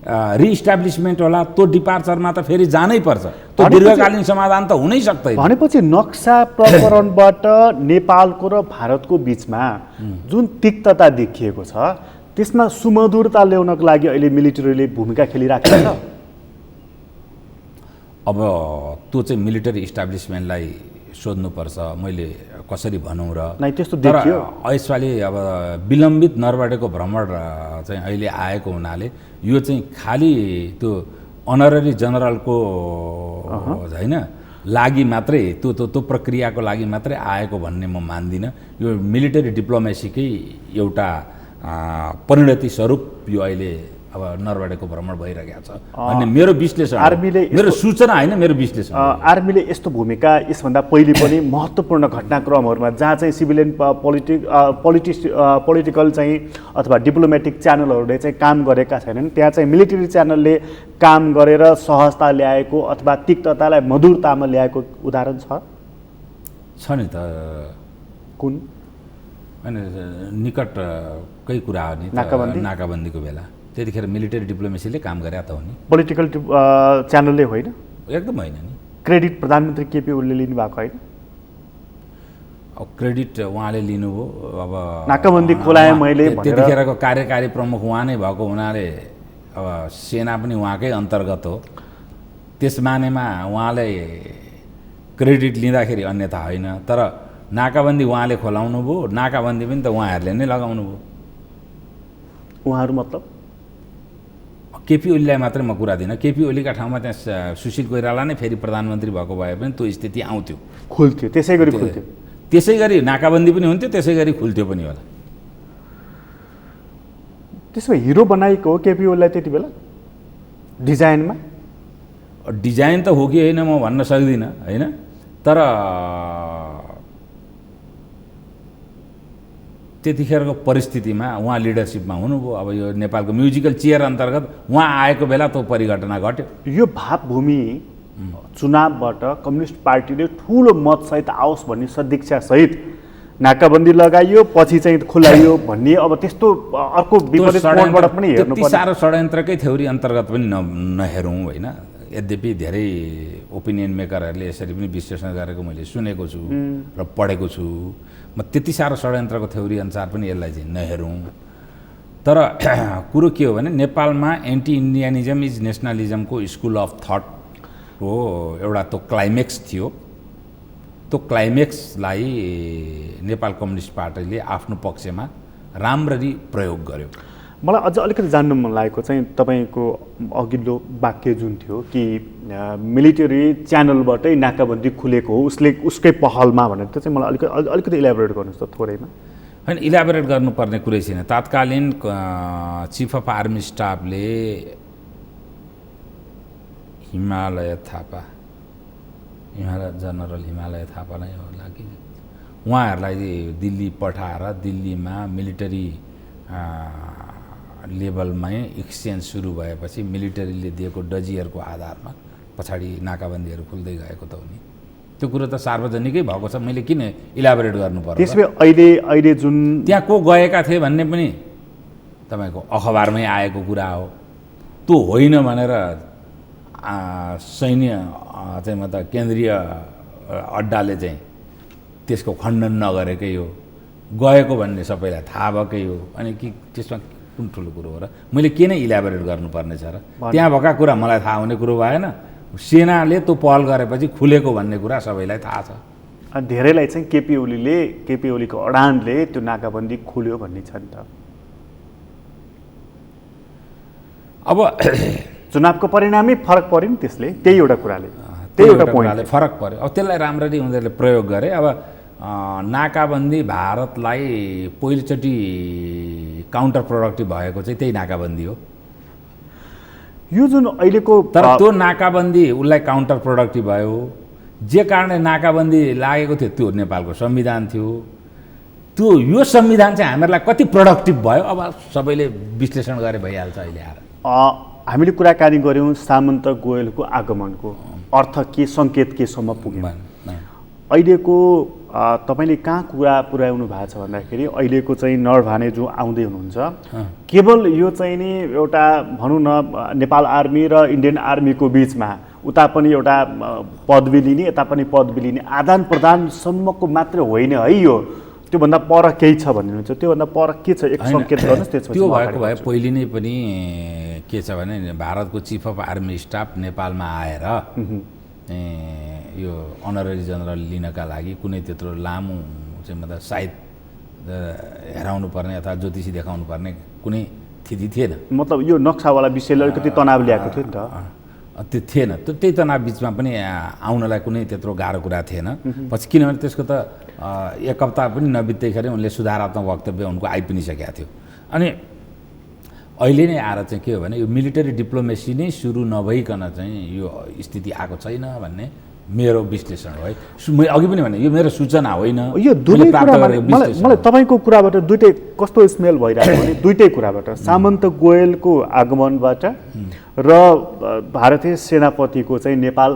रिइस्टाब्लिसमेन्ट होला। त्यो डिपार्चरमा त फेरि जानै पर्छ, त्यो दीर्घकालीन समाधान त हुनै सक्दैन। भनेपछि नक्सा प्रकरणबाट नेपालको र भारतको बिचमा जुन तिक्तता देखिएको छ त्यसमा सुमधुरता ल्याउनको लागि अहिले मिलिटरीले भूमिका खेलिराखेको छ। अब त्यो चाहिँ मिलिटरी इस्टाब्लिसमेन्टलाई सोध्नुपर्छ मैले कसरी भनौँ र। त्यस्तो देखियो यसपालि अब विलम्बित नरवाडेको भ्रमण चाहिँ अहिले आएको हुनाले यो चाहिँ खालि त्यो अनररी जनरलको होइन लागि मात्रै त्यो प्रक्रियाको लागि मात्रै आएको भन्ने म मान्दिनँ। यो मिलिटरी डिप्लोमेसीकै एउटा परिणति स्वरूप यो अहिले अब नरवाडेको भ्रमण भइरहेको छ भन्ने मेरो विश्लेषण। मेरो सूचना होइन, मेरो विश्लेषण। आर्मीले यस्तो भूमिका यसभन्दा पहिले पनि महत्त्वपूर्ण घटनाक्रमहरूमा जहाँ चाहिँ सिभिलियन पोलिटिकल चाहिँ अथवा डिप्लोमेटिक च्यानलहरूले चाहिँ काम गरेका छैनन्, त्यहाँ चाहिँ मिलिटरी च्यानलले काम गरेर सहजता ल्याएको अथवा तिक्ततालाई मधुरतामा ल्याएको उदाहरण छ नि त। कुन? होइन, निकटकै कुरा हो नि, नाकाबन्दीको बेला त्यतिखेर मिलिटरी डिप्लोमेसीले काम गरे त हो नि, पोलिटिकल च्यानलले होइन। एकदम होइन नि। क्रेडिट प्रधानमन्त्री केपी ओलीले लिनुभएको होइन? अब क्रेडिट उहाँले लिनुभयो। अब नाकाबन्दी खोलाएँ मैले, त्यतिखेरको कार्यकारी प्रमुख उहाँ नै भएको हुनाले अब सेना पनि उहाँकै अन्तर्गत हो, त्यस मानेमा उहाँले क्रेडिट लिँदाखेरि अन्यथा होइन। तर नाकाबन्दी उहाँले खोलाउनु भयो, नाकाबन्दी पनि त उहाँहरूले नै लगाउनु भयो। उहाँहरू मतलब केपी ओलीलाई मात्रै म कुरा दिनँ। केपी ओलीका ठाउँमा त्यहाँ सुशील कोइराला नै फेरि प्रधानमन्त्री भएको भए पनि त्यो स्थिति आउँथ्यो, खुल्थ्यो, त्यसै गरी खुल्थ्यो, त्यसै गरी नाकाबन्दी पनि हुन्थ्यो, त्यसै गरी खुल्थ्यो पनि होला। त्यसो हिरो बनाएको हो केपी ओलीलाई त्यति बेला डिजाइनमा? डिजाइन त हो कि होइन म भन्न सक्दिनँ होइन, तर त्यतिखेरको परिस्थितिमा उहाँ लिडरसिपमा हुनुभयो। अब यो नेपालको म्युजिकल चेयर अन्तर्गत उहाँ आएको बेला त्यो परिघटना घट्यो। यो भावभूमि चुनावबाट कम्युनिस्ट पार्टीले ठुलो मतसहित आओस् भन्ने सदिच्छासहित नाकाबन्दी लगाइयो, पछि चाहिँ खुलाइयो भन्ने, अब त्यस्तो अर्को विपरीत कोणबाट पनि हेर्नु पर्छ। साह्रो षड्यन्त्रकै थ्योरी अन्तर्गत पनि नहेरौँ होइन। यद्यपि धेरै ओपिनियन मेकरहरूले यसरी पनि विश्लेषण गरेको मैले सुनेको छु र पढेको छु। म त्यति साह्रो षड्यन्त्रको थ्योरी अनुसार पनि यसलाई चाहिँ नहेरौँ। तर कुरो के हो भने नेपालमा एन्टी इन्डियनिजम इज नेसनलिजमको स्कुल अफ थट हो एउटा त्यो क्लाइमेक्स थियो। त्यो क्लाइमेक्सलाई नेपाल कम्युनिस्ट पार्टीले आफ्नो पक्षमा राम्ररी प्रयोग गर्यो। मलाई अझ अलिकति जान्नु मन लागेको चाहिँ तपाईँको अघिल्लो वाक्य जुन थियो कि मिलिटरी च्यानलबाटै नाकाबन्दी खुलेको हो उसकै पहलमा भनेर, त्यो चाहिँ मलाई अलिकति इलाबोरेट गर्नुहोस् त थोरैमा। होइन, इलाबोरेट गर्नुपर्ने कुरै छैन। तात्कालीन चिफ अफ आर्मी स्टाफले हिमालय जनरल हिमालय थापा नै होला कि उहाँहरूलाई दिल्ली पठाएर दिल्लीमा मिलिटरी लेभलमै एक्सचेन्ज सुरु भएपछि मिलिटरीले दिएको डजियरको आधारमा पछाडि नाकाबन्दीहरू खुल्दै गएको त हो नि। त्यो कुरो त सार्वजनिकै भएको छ, मैले किन इलाबोरेट गर्नु पर्यो? त्यसमै अहिले जुन त्यहाँ को गएका थिए भन्ने पनि तपाईँको अखबारमै आएको कुरा हो। त्यो होइन भनेर सैन्य चाहिँ मतलब केन्द्रीय अड्डाले चाहिँ त्यसको खण्डन नगरेकै हो, गएको भन्ने सबैलाई थाहा भएकै हो। अनि कि त्यसमा कुन ठुलो कुरो हो र मैले के नै इलाबोरेट गर्नुपर्ने छ र? त्यहाँ भएका कुरा मलाई थाहा हुने कुरो भएन। सेनाले त्यो पहल गरेपछि खुलेको भन्ने कुरा सबैलाई थाहा छ। धेरैलाई चाहिँ केपी ओलीको अडानले त्यो नाकाबन्दी खुल्यो भन्ने छ नि त। अब चुनावको परिणामै फरक पर्यो नि त्यसले, त्यही एउटा कुराले, त्यही एउटा पोइन्टले फरक पर्यो। अब त्यसलाई राम्ररी उनीहरूले प्रयोग गरे। अब नाकाबन्दी भारतलाई पहिलोचोटि काउन्टर प्रोडक्टिभ भएको चाहिँ त्यही नाकाबन्दी हो। यो जुन अहिलेको तर त्यो नाकाबन्दी उसलाई काउन्टर प्रोडक्टिभ भयो। जे कारणले नाकाबन्दी लागेको थियो त्यो नेपालको संविधान थियो। त्यो यो संविधान चाहिँ हामीहरूलाई कति प्रोडक्टिभ भयो अब सबैले विश्लेषण गरे भइहाल्छ। अहिले आएर हामीले कुराकानी गऱ्यौँ सामन्त गोयलको आगमनको अर्थ के, सङ्केत केसम्म पुग्यो। अहिलेको तपाईँले कहाँ कुरा पुर्याउनु भएको छ भन्दाखेरि अहिलेको चाहिँ नरभाने जो आउँदै हुनुहुन्छ, केवल यो चाहिँ नि एउटा भनौँ न नेपाल आर्मी र इन्डियन आर्मीको बिचमा उता पनि एउटा पदवी लिने यता पनि पदवी लिने आदान प्रदानसम्मको मात्र होइन है, यो त्योभन्दा पर केही छ भन्नुहुन्छ। त्योभन्दा पर के छ एक सङ्केत गर्नुहोस्। त्यसपछि त्यो भएको भए पहिले नै पनि के छ भने भारतको चिफ अफ आर्मी स्टाफ नेपालमा आएर यो अनररी जनरल लिनका लागि कुनै त्यत्रो लामो चाहिँ मतलब सायद हेराउनु पर्ने अथवा ज्योतिषी देखाउनु पर्ने कुनै स्थिति थिएन। मतलब यो नक्सावाला विषयले अलिकति तनाव ल्याएको थियो नि त। त्यो थिएन। त्यही तनाव बिचमा पनि आउनलाई कुनै त्यत्रो गाह्रो कुरा थिएन। पछि किनभने त्यसको त एक हप्ता पनि नबित्दैखेरि उनले सुधारात्मक वक्तव्य उनको आइ पनि सकेका थियो। अनि अहिले नै आएर चाहिँ के हो भने यो मिलिटरी डिप्लोमेसी नै सुरु नभइकन चाहिँ यो स्थिति आएको छैन भन्ने मेरो विश्लेषण हो है। मैले अघि पनि भने यो मेरो सूचना होइन। यो दुवै कुरामा मलाई तपाईँको कुराबाट दुइटै कस्तो स्मेल भइरहेको भने दुइटै कुराबाट सामन्त गोयलको आगमनबाट र भारतीय सेनापतिको चाहिँ नेपाल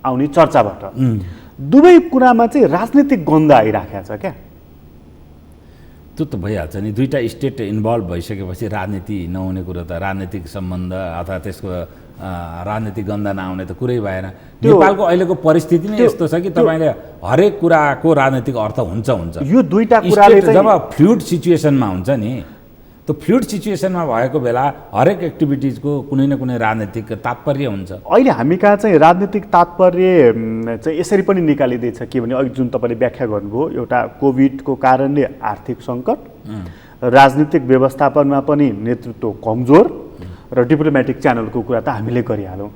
आउने चर्चाबाट दुवै कुरामा चाहिँ राजनीतिक गन्ध आइराखेको छ क्या। त्यो त भइहाल्छ नि। दुईवटा स्टेट इन्भल्भ भइसकेपछि राजनीति नहुने कुरो त राजनीतिक सम्बन्ध अथवा त्यसको राजनीतिक गन्ध नआउने त कुरै भएन। नेपालको अहिलेको परिस्थिति नै यस्तो छ कि तपाईँले हरेक कुराको राजनीतिक अर्थ हुन्छ। यो दुईटा कुराले जब फ्लुइड सिचुएसनमा हुन्छ नि, त्यो फ्लुइड सिचुएसनमा भएको बेला हरेक एक्टिभिटिजको कुनै न कुनै राजनीतिक तात्पर्य हुन्छ। अहिले हामी कहाँ चाहिँ राजनीतिक तात्पर्य चाहिँ यसरी पनि निकालिँदैछ के भने अघि जुन तपाईँले व्याख्या गर्नुभयो, एउटा कोभिडको कारणले आर्थिक सङ्कट, राजनीतिक व्यवस्थापनमा पनि नेतृत्व कमजोर र डिप्लोमेटिक च्यानलको कुरा त हामीले गरिहालौँ।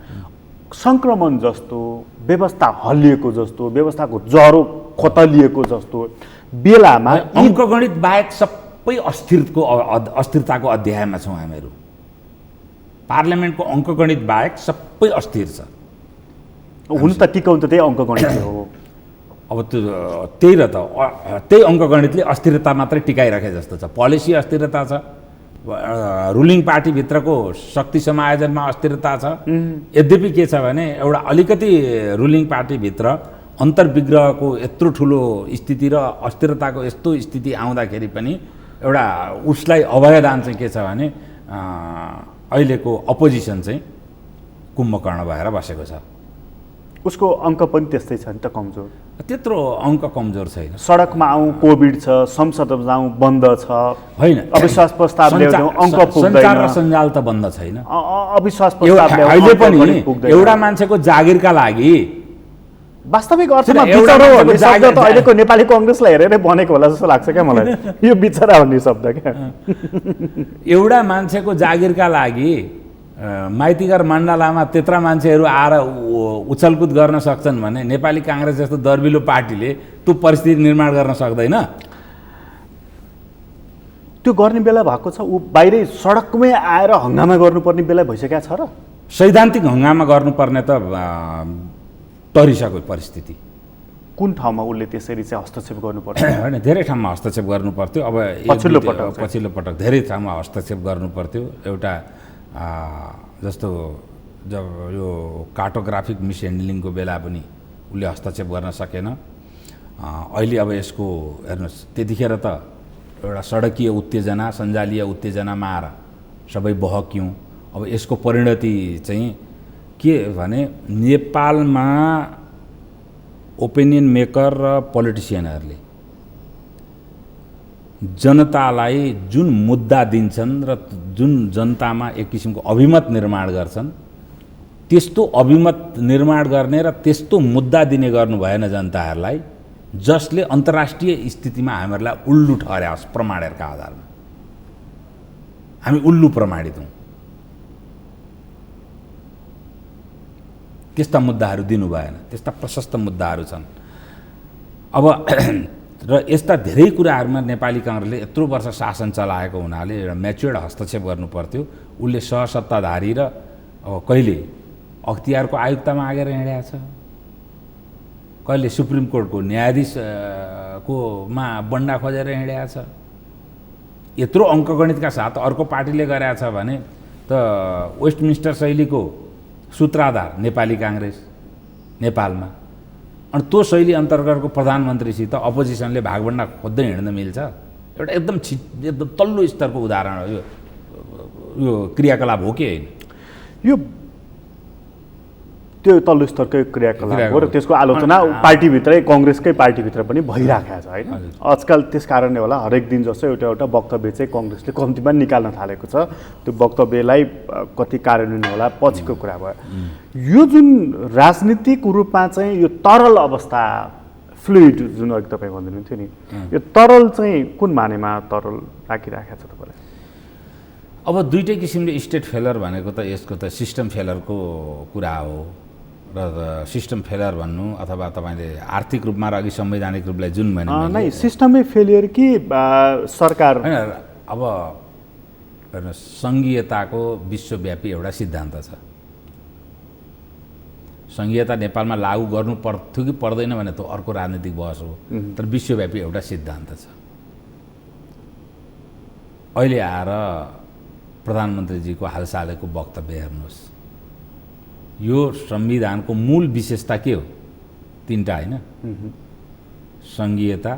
सङ्क्रमण जस्तो, व्यवस्था हल्लिएको जस्तो, व्यवस्थाको जरो खोतलिएको जस्तो बेलामा अङ्कगणित बाहेक सबै अस्थिरताको अध्यायमा छौँ हामीहरू। पार्लियामेन्टको अङ्कगणित बाहेक सबै अस्थिर छ। हुन त टिकाउनु त त्यही अङ्कगणित हो। अब त्यो त्यही र त त्यही अङ्कगणितले अस्थिरता मात्रै टिकाइराखे जस्तो छ। पोलिसी अस्थिरता छ, रुलिङ पार्टीभित्रको शक्ति समायोजनमा अस्थिरता छ। यद्यपि के छ भने एउटा अलिकति रुलिङ पार्टीभित्र अन्तर्विग्रहको यत्रो ठुलो स्थिति र अस्थिरताको यस्तो स्थिति आउँदाखेरि पनि एउटा उसलाई अभयदान चाहिँ के छ भने अहिलेको अपोजिसन चाहिँ कुम्भकर्ण भएर बसेको छ। उसको अङ्क पनि त्यस्तै छ नि त, कमजोर। त्यत्रो अङ्क कमजोर छैन। सडकमा आउँ कोभिड छ, संसदमा जाउँ बन्द छ, होइन अविश्वास प्रस्ताव ल्याउँछौँ अङ्क पुग्दैन। सञ्चार र सञ्जाल त बन्द छैन। अविश्वास प्रस्ताव अहिले पनि एउटा मान्छेको जागिरका लागि वास्तविक अर्थमा बिचरा भन्ने शब्द त अहिलेको नेपाली कङ्ग्रेसलाई हेरेरै बनेको होला जस्तो लाग्छ क्या मलाई, यो बिचरा भन्ने शब्द क्या। एउटा मान्छेको जागिरका लागि माइतीघर मण्डलामा त्यत्रा मान्छेहरू आएर उछलकुद गर्न सक्छन् भने नेपाली काङ्ग्रेस जस्तो दर्बिलो पार्टीले त्यो परिस्थिति निर्माण गर्न सक्दैन। त्यो गर्ने बेला भएको छ, ऊ बाहिरै सडकमै आएर हङ्गामा गर्नुपर्ने बेला भइसकेको छ र। सैद्धान्तिक हङ्गामा गर्नुपर्ने त टरिसक्यो परिस्थिति। कुन ठाउँमा उसले त्यसरी चाहिँ हस्तक्षेप गर्नुपर्छ? होइन, धेरै ठाउँमा हस्तक्षेप गर्नु पर्थ्यो। अब पछिल्लो पटक धेरै ठाउँमा हस्तक्षेप गर्नु पर्थ्यो। एउटा जस्तो जब यो कार्टोग्राफिक मिसह्यान्डलिङको बेला पनि उसले हस्तक्षेप गर्न सकेन। अहिले अब यसको हेर्नुहोस्, त्यतिखेर त एउटा सडकीय उत्तेजना, सञ्जालीय उत्तेजनामा आएर सबै बहक्यौँ। अब यसको परिणति चाहिँ के भने नेपालमा ओपिनियन मेकर र पोलिटिसियनहरूले जनतालाई जुन मुद्दा दिन्छन् र जुन जनतामा एक किसिमको अभिमत निर्माण गर्छन्, त्यस्तो अभिमत निर्माण गर्ने र त्यस्तो मुद्दा दिने गर्नु भएन जनताहरूलाई, जसले अन्तर्राष्ट्रिय स्थितिमा हामीहरूलाई उल्लु ठहर्याओस् प्रमाणहरूका आधारमा। हामी उल्लु प्रमाणित हौँ, त्यस्ता मुद्दाहरू दिनु भएन। त्यस्ता प्रशस्त मुद्दाहरू छन्। अब र यस्ता धेरै कुराहरूमा नेपाली काङ्ग्रेसले यत्रो वर्ष शासन चलाएको हुनाले एउटा म्याच्योर्ड हस्तक्षेप गर्नु पर्थ्यो। उसले सहसत्ताधारी र अब कहिले अख्तियारको आयुक्तमा आगेर हिँडेको छ, कहिले सुप्रिम कोर्टको न्यायाधीशकोमा बन्डा खोजेर हिँडेको छ। यत्रो अङ्कगणितका साथ अर्को पार्टीले गरेको छ भने त वेस्टमिन्स्टर शैलीको सूत्रधार नेपाली काङ्ग्रेस नेपालमा, अनि त्यो शैली अन्तर्गतको प्रधानमन्त्रीसित अपोजिसनले भागभन्डा खोज्दै हिँड्न मिल्छ? एउटा एकदम तल्लो स्तरको उदाहरण हो यो क्रियाकलाप हो कि होइन? यो त्यो तल्लो स्तरकै क्रियाकलाप हो र त्यसको आलोचना पार्टीभित्रै, कङ्ग्रेसकै पार्टीभित्र पनि भइराखेको छ होइन। आजकल त्यस कारणले होला हरेक दिन जस्तो एउटा वक्तव्य चाहिँ कङ्ग्रेसले कम्तीमा निकाल्न थालेको छ। त्यो वक्तव्यलाई कति कार्यान्वयन होला पछिको कुरा भयो। यो जुन राजनीतिक रूपमा चाहिँ यो तरल अवस्था, फ्लुइड जुन अघि तपाईँ भन्नुहुन्थ्यो नि, यो तरल चाहिँ कुन मानेमा तरल राखिराखेको छ तपाईँलाई? अब दुईटै किसिमले स्टेट फेलर भनेको त यसको त सिस्टम फेलरको कुरा हो र सिस्टम फेलर भन्नु अथवा तपाईँले आर्थिक रूपमा र अघि संवैधानिक रूपलाई जुन भने नै सिस्टमै फेलियर कि सरकार? होइन, अब हेर्नुहोस्, सङ्घीयताको विश्वव्यापी एउटा सिद्धान्त छ। सङ्घीयता नेपालमा लागू गर्नु पर्थ्यो कि पर्दैन भने त अर्को राजनीतिक बहस हो, तर विश्वव्यापी एउटा सिद्धान्त छ। अहिले आएर प्रधानमन्त्रीजीको हालसालैको वक्तव्य हेर्नुहोस्, यो संविधानको मूल विशेषता के हो? तीनटा होइन, सङ्घीयता,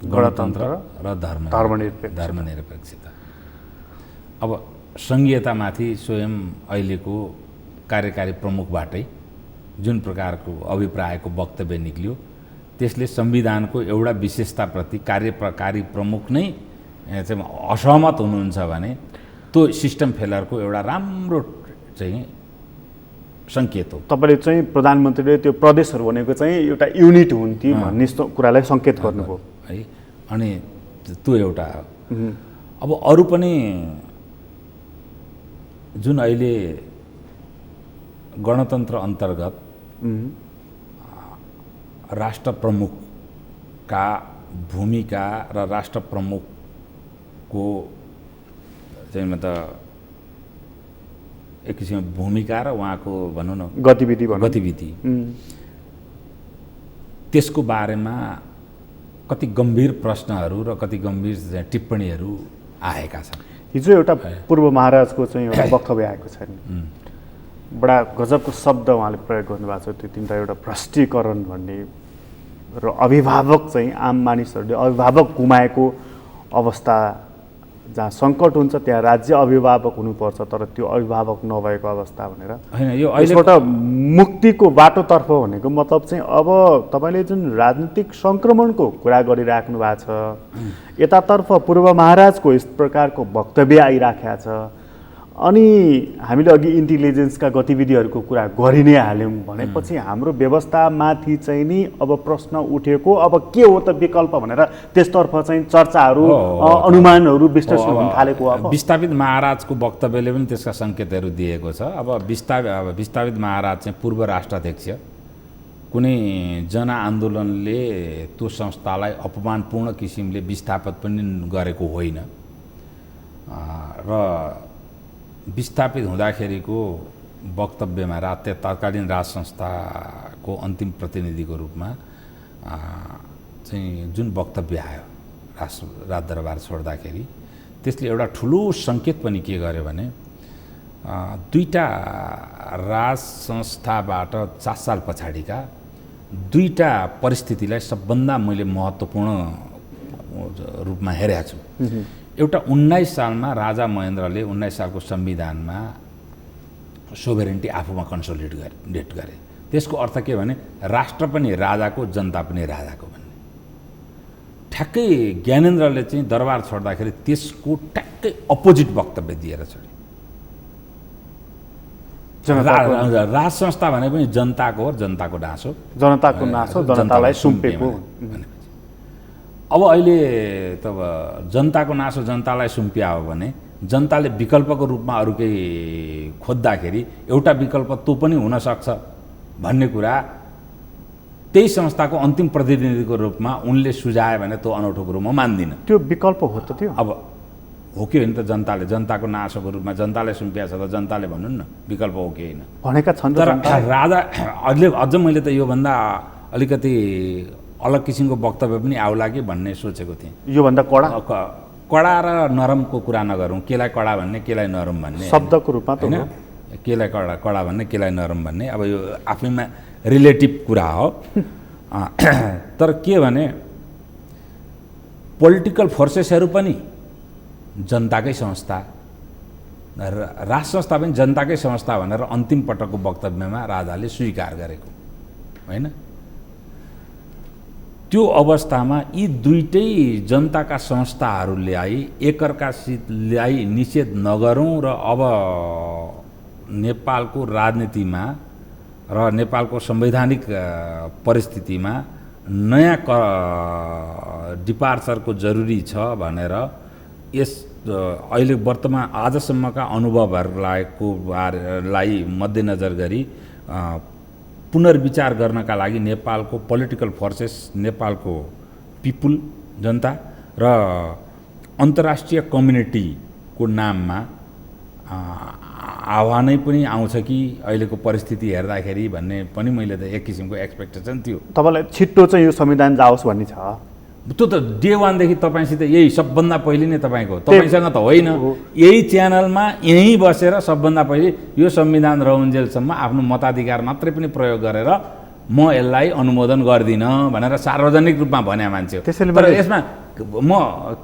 गणतन्त्र र धर्मनिरपेक्षता। अब सङ्घीयतामाथि स्वयं अहिलेको कार्यकारी प्रमुखबाटै जुन प्रकारको अभिप्रायको वक्तव्य निक्लियो, त्यसले संविधानको एउटा विशेषताप्रति कार्यकारी प्रमुख नै चाहिँ असहमत हुनुहुन्छ भने त्यो सिस्टम फेलरको एउटा राम्रो चाहिँ सङ्केत हो। तपाईँले चाहिँ प्रधानमन्त्रीले त्यो प्रदेशहरू भनेको चाहिँ एउटा युनिट हुन्थ्यो भन्ने कुरालाई सङ्केत गर्नुभयो है। अनि त्यो एउटा अब अरू पनि जुन अहिले गणतन्त्र अन्तर्गत राष्ट्र प्रमुखका भूमिका र राष्ट्र प्रमुखको चाहिँ मतलब एक किसिमको भूमिका र उहाँको भनौँ न गतिविधि त्यसको बारेमा कति गम्भीर प्रश्नहरू र कति गम्भीर टिप्पणीहरू आएका छन्। हिजो एउटा पूर्व महाराजको चाहिँ एउटा वक्तव्य आएको छ नि, बडा गजबको शब्द उहाँले प्रयोग गर्नुभएको छ, त्यो तिनवटा एउटा भ्रष्टीकरण भन्ने र अभिभावक चाहिँ आम मानिसहरूले अभिभावक गुमाएको अवस्था, जहाँ सङ्कट हुन्छ त्यहाँ राज्य अभिभावक हुनुपर्छ तर त्यो अभिभावक नभएको अवस्था भनेर होइन। यो यसबाट मुक्तिको बाटोतर्फ भनेको मतलब चाहिँ अब तपाईँले जुन राजनीतिक सङ्क्रमणको कुरा गरिराख्नु भएको छ, यतातर्फ पूर्व महाराजको यस प्रकारको वक्तव्य आइराखेको छ, अनि हामीले अघि इन्टेलिजेन्सका गतिविधिहरूको कुरा गरि नै हाल्यौँ भनेपछि हाम्रो व्यवस्थामाथि चाहिँ नि अब प्रश्न उठेको अब के हो त विकल्प भनेर त्यसतर्फ चाहिँ चर्चाहरू अनुमानहरू विश्लेषण हुन थालेको। अब विस्थापित महाराजको वक्तव्यले पनि त्यसका सङ्केतहरू दिएको छ। अब विस्थापित महाराज चाहिँ पूर्व राष्ट्राध्यक्ष, कुनै जनआन्दोलनले त्यो संस्थालाई अपमानपूर्ण किसिमले विस्थापित पनि गरेको होइन र विस्थापित हुँदाखेरिको वक्तव्यमा तत्कालीन राज संस्थाको अन्तिम प्रतिनिधिको रूपमा चाहिँ जुन वक्तव्य आयो राजदरबार छोड्दाखेरि, त्यसले एउटा ठुलो सङ्केत पनि के गर्यो भने दुईटा राज संस्थाबाट 7 साल पछाडिका दुईटा परिस्थितिलाई सबभन्दा मैले महत्त्वपूर्ण रूपमा हेरेको छु। एउटा 19 सालमा राजा महेन्द्रले 19 सालको संविधानमा सोभरेन्टी आफूमा कन्सोलिडेट गरे। त्यसको अर्थ के भने राष्ट्र पनि राजाको, जनता पनि राजाको भन्ने। ठ्याक्कै ज्ञानेन्द्रले चाहिँ दरबार छोड्दाखेरि त्यसको ठ्याक्कै अपोजिट वक्तव्य दिएर छोडे। राज संस्था भने पनि जनताको हो, जनताको नासो, जनतालाई सुम्पेको। अब अहिले त जनताको नासो जनतालाई सुम्पिया हो भने जनताले विकल्पको रूपमा अरू केही खोज्दाखेरि एउटा विकल्प त्यो पनि हुनसक्छ भन्ने कुरा त्यही संस्थाको अन्तिम प्रतिनिधिको रूपमा उनले सुझाए भने त्यो अनौठो कुरो म मान्दिनँ। त्यो विकल्प हो त त्यो? अब हो कि होइन त? जनताले जनताको नासोको रूपमा जनताले सुम्पिया छ त जनताले भन्नु न विकल्प हो कि होइन भनेका छन्। तर राजा अझ मैले त योभन्दा अलिकति अलग किसिमको वक्तव्य पनि आउला कि भन्ने सोचेको थिएँ। योभन्दा कडा र नरमको कुरा नगरौँ, केलाई कडा भन्ने केलाई नरम भन्ने शब्दको रूपमा त होइन, केलाई कडा भन्ने केलाई नरम भन्ने अब यो आफैमा रिलेटिभ कुरा हो। तर के भने पोलिटिकल फोर्सेसहरू पनि जनताकै संस्था, राज संस्था पनि जनताकै संस्था भनेर अन्तिम पटकको वक्तव्यमा राजाले स्वीकार गरेको होइन। त्यो अवस्थामा यी दुईटै जनताका संस्थाहरूलाई एकअर्कालाई निषेध नगरौँ र अब नेपालको राजनीतिमा र नेपालको संवैधानिक परिस्थितिमा नयाँ डिपार्चरको जरुरी छ भनेर यस अहिले वर्तमान आजसम्मका अनुभवहरूलाई मध्यनजर गरी पुनर्विचार गर्नका लागि नेपालको पोलिटिकल फोर्सेस, नेपालको पिपुल, जनता र अन्तर्राष्ट्रिय कम्युनिटीको नाममा आह्वानै पनि आउँछ कि अहिलेको परिस्थिति हेर्दाखेरि भन्ने पनि मैले त एक किसिमको एक्सपेक्टेसन थियो। तपाईँलाई छिट्टो चाहिँ यो संविधान जाओस् भन्ने छ? त्यो त डे 1 देखि तपाईँसित यही सबभन्दा पहिले नै तपाईँसँग त होइन, यही च्यानलमा यहीँ बसेर सबभन्दा पहिले यो संविधान रहउन्जेलसम्म आफ्नो मताधिकार मात्रै पनि प्रयोग गरेर म यसलाई अनुमोदन गर्दिनँ भनेर सार्वजनिक रूपमा भने मान्छे हो। तर यसमा म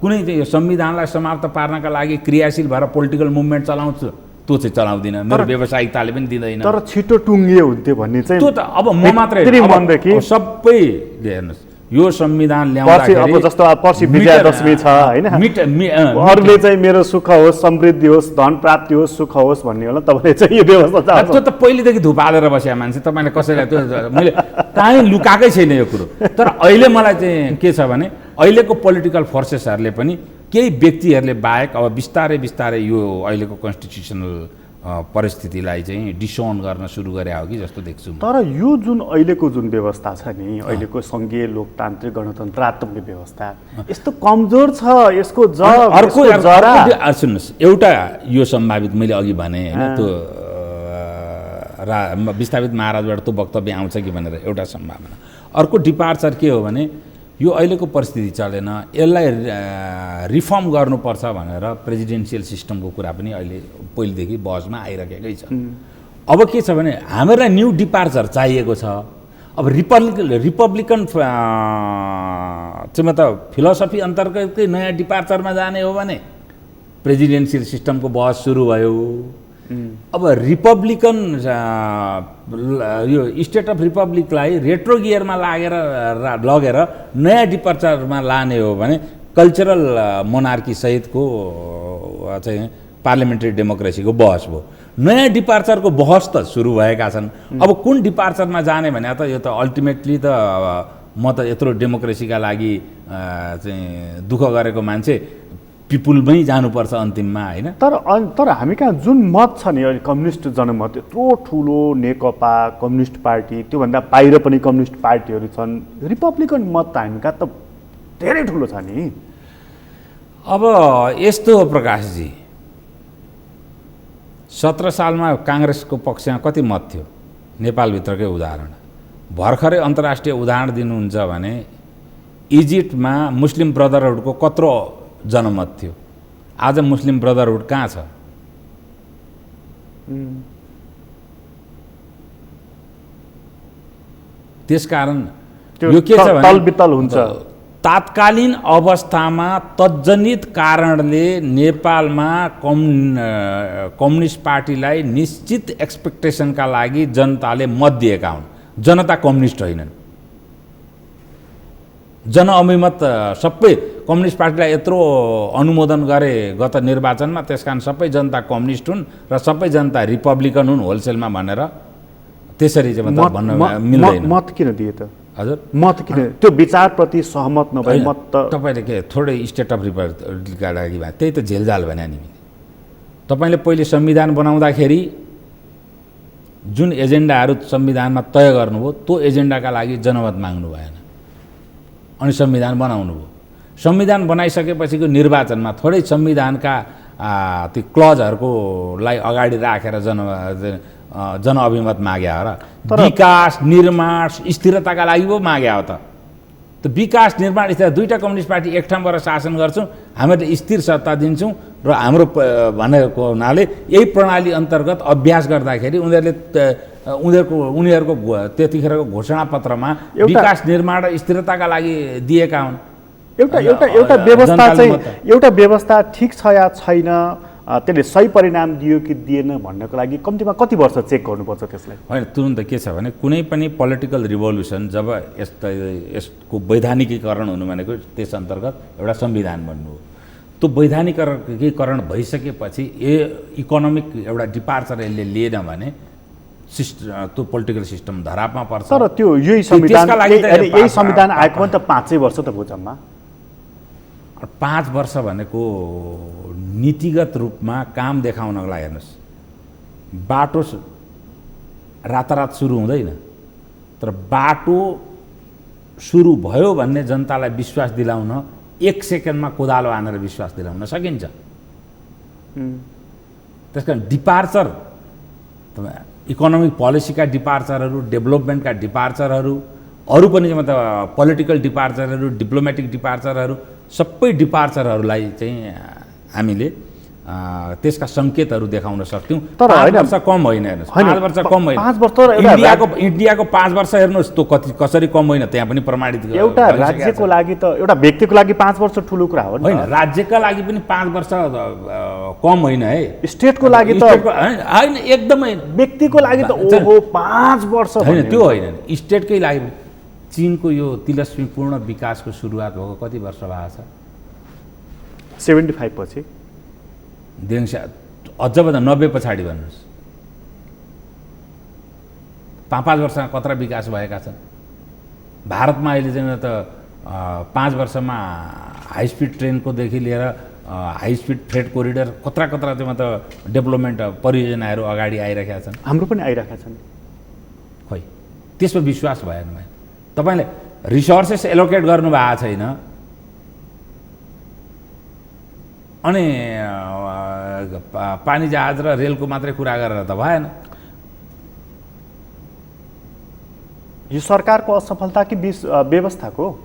कुनै यो संविधानलाई समाप्त पार्नका लागि क्रियाशील भएर पोलिटिकल मुभमेन्ट चलाउँछु, त्यो चाहिँ चलाउँदिनँ, मेरो व्यावसायिकताले पनि दिँदैन। तर छिटो टुङ्गिए हुन्थ्यो भन्ने चाहिँ त्यो त अब म मात्रै सबै हेर्नुहोस्, यो संविधान ल्याउँदाखेरि जस्तो पर्सि विजयादशमी छ होइन, अरूले चाहिँ मेरो सुख होस्, समृद्धि होस्, धन प्राप्ति होस्, सुख होस् भन्ने होला, तपाईँले चाहिँ यो व्यवस्था त्यो त पहिलेदेखि धुप हालेर बसेका मान्छे, तपाईँले कसैलाई त्यो मैले कहीँ लुकाएकै छैन यो कुरो। तर अहिले मलाई चाहिँ के छ भने अहिलेको पोलिटिकल फोर्सेसहरूले पनि केही व्यक्तिहरूले बाहेक अब बिस्तारै बिस्तारै यो अहिलेको कन्स्टिट्युसनल परिस्थितिलाई चाहिँ डिसोन गर्न सुरु गरे हो कि जस्तो देख्छु। तर यो जुन अहिलेको जुन व्यवस्था छ नि, अहिलेको सङ्घीय लोकतान्त्रिक गणतन्त्रात्मक व्यवस्था यस्तो कमजोर छ, यसको अर्को सुन्नुहोस्, एउटा यो सम्भावित मैले अघि भने होइन त्यो विस्थापित महाराजबाट त्यो वक्तव्य आउँछ कि भनेर एउटा सम्भावना। अर्को डिपार्चर के हो भने यो अहिलेको परिस्थिति चलेन, यसलाई रिफर्म गर्नुपर्छ भनेर प्रेसिडेन्सियल सिस्टमको कुरा पनि अहिले पहिलेदेखि बहसमा आइरहेकै छ। अब के छ भने हामीलाई न्यू डिपार्चर चाहिएको छ। अब रिपब्लिकन चाहिँ मतलब फिलोसफी अन्तर्गतकै नयाँ डिपार्चरमा जाने हो भने प्रेसिडेन्सियल सिस्टमको बहस सुरु भयो। अब रिपब्लिकन यो स्टेट अफ रिपब्लिकलाई रेट्रो गियरमा लगेर नयाँ डिपार्चरमा लाने हो भने कल्चरल मोनार्की सहितको चाहिँ पार्लियामेन्ट्री डेमोक्रेसीको बहस भयो। नयाँ डिपार्चरको बहस त सुरु भएका छन्। अब कुन डिपार्चरमा जाने भने त यो त अल्टिमेटली त म त यत्रो डेमोक्रेसीका लागि चाहिँ दुःख गरेको मान्छे पिपुलमै जानुपर्छ अन्तिममा, होइन? तर हामी कहाँ जुन मत छ नि अहिले कम्युनिस्ट जनमत यत्रो ठुलो नेकपा कम्युनिस्ट पार्टी, त्योभन्दा बाहिर पनि कम्युनिस्ट पार्टीहरू छन्, रिपब्लिकन मत त हामी कहाँ त धेरै ठुलो छ नि। अब यस्तो हो प्रकाशजी, 17 सालमा काङ्ग्रेसको पक्षमा कति मत थियो? नेपालभित्रकै उदाहरण भर्खरै अन्तर्राष्ट्रिय उदाहरण दिनुहुन्छ भने इजिप्टमा मुस्लिम ब्रदरहुडको कत्रो जनमत थियो? आज मुस्लिम ब्रदरहुड कहाँ छ? त्यसकारण यो के छ भने तलबितल हुन्छ। तात्कालीन अवस्थामा तज्जनित कारणले नेपालमा कम्युनिस्ट पार्टीलाई निश्चित एक्सपेक्टेसनका लागि जनताले मत दिएका हुन्। जनता कम्युनिस्ट होइनन्। जनअभिमत सबै कम्युनिस्ट पार्टीलाई यत्रो अनुमोदन गरे गत निर्वाचनमा, त्यसकारण सबै जनता कम्युनिस्ट हुन् र सबै जनता रिपब्लिकन हुन् होलसेलमा भनेर त्यसरी चाहिँ मतलब भन्न मिल्दैन। मत किन दिए त? हजुर, मत किन? त्यो विचारप्रति सहमत नभए मत त तपाईँले के थोरै स्टेट अफ रिपब्लिकका लागि भए त्यही त झेलझाल भने नि। तपाईँले पहिले संविधान बनाउँदाखेरि जुन एजेन्डाहरू संविधानमा तय गर्नुभयो त्यो एजेन्डाका लागि जनमत माग्नु भएन, अनि संविधान बनाउनु भयो। संविधान बनाइसकेपछिको निर्वाचनमा थोरै संविधानका ती क्लजहरूको लाई अगाडि राखेर जनअभिमत माग्या हो र विकास निर्माण स्थिरताका लागि पो माग्या हो त। विकास निर्माण स्थिर दुईटा कम्युनिस्ट पार्टी एक ठाउँबाट शासन गर्छौँ, हामीले स्थिर सत्ता दिन्छौँ र हाम्रो भनेको हुनाले यही प्रणाली अन्तर्गत अभ्यास गर्दाखेरि उनीहरूको त्यतिखेरको घोषणापत्रमा विकास निर्माण र स्थिरताका लागि दिएका हुन्। एउटा व्यवस्था ठिक छ या छैन, त्यसले सही परिणाम दियो कि दिएन भन्नको लागि कम्तीमा कति वर्ष चेक गर्नुपर्छ त्यसलाई? होइन, तुरुन्त के छ भने कुनै पनि पोलिटिकल रिभोल्युसन जब यसको वैधानिकीकरण हुनु भनेको त्यस अन्तर्गत एउटा संविधान बन्नु हो। त्यो वैधानिकीकरण भइसकेपछि इकोनोमिक एउटा डिपार्चर यसले लिएन भने त्यो पोलिटिकल सिस्टम धरापमा पर्छ। तर त्यो यही संविधान आएको पनि त 5 वर्ष त भयो जम्मा। 5 वर्ष भनेको नीतिगत रूपमा काम देखाउनको लागि हेर्नुहोस्, बाटो रातारात सुरु हुँदैन, तर बाटो सुरु भयो भन्ने जनतालाई विश्वास दिलाउन 1 सेकेन्डमा कोदालो हानेर विश्वास दिलाउन सकिन्छ। त्यसकारण डिपार्चर इकोनोमिक पोलिसीका डिपार्चरहरू, डेभलपमेन्टका डिपार्चरहरू, अरू पनि मतलब पोलिटिकल डिपार्चरहरू, डिप्लोमेटिक डिपार्चरहरू, सबै डिपार्चरहरूलाई चाहिँ हामीले त्यसका सङ्केतहरू देखाउन सक्थ्यौँ। तर 5 वर्ष कम होइन, हेर्नुहोस् 5 वर्ष कम होइन। 5 वर्ष इन्डियाको 5 वर्ष हेर्नुहोस् त्यो कसरी कम होइन, त्यहाँ पनि प्रमाणित। एउटा राज्यको लागि त एउटा व्यक्तिको लागि 5 वर्ष ठुलो कुरा हो नि। होइन, राज्यका लागि पनि 5 वर्ष कम होइन है। स्टेटको लागि त होइन, एकदमै। व्यक्तिको लागि त ओहो 5 वर्ष होइन, त्यो होइन। स्टेटकै लागि चीनको यो तिलस्मीपूर्ण विकासको सुरुवात भएको कति वर्ष भएको छ? 75 पछि। अझ भन्दा 90 पछाडि भन्नुहोस्, 5 वर्षमा कत्रा विकास भएका छन्? भारतमा अहिले चाहिँ त 5 वर्षमा हाई स्पिड ट्रेनकोदेखि लिएर हाई स्पिड फ्रेट कोरिडोर कत्रा चाहिँ मतलब डेभलपमेन्ट परियोजनाहरू अगाडि आइरहेका छन्। हाम्रो पनि आइरहेका छन्। खोइ त्यसमा विश्वास भएन। तपाईँले रिसोर्सेस एलोकेट गर्नुभएको छैन, अनि पानी जहाज र रेलको मात्रै कुरा गरेर त भएन। यो सरकारको असफलता कि व्यवस्थाको?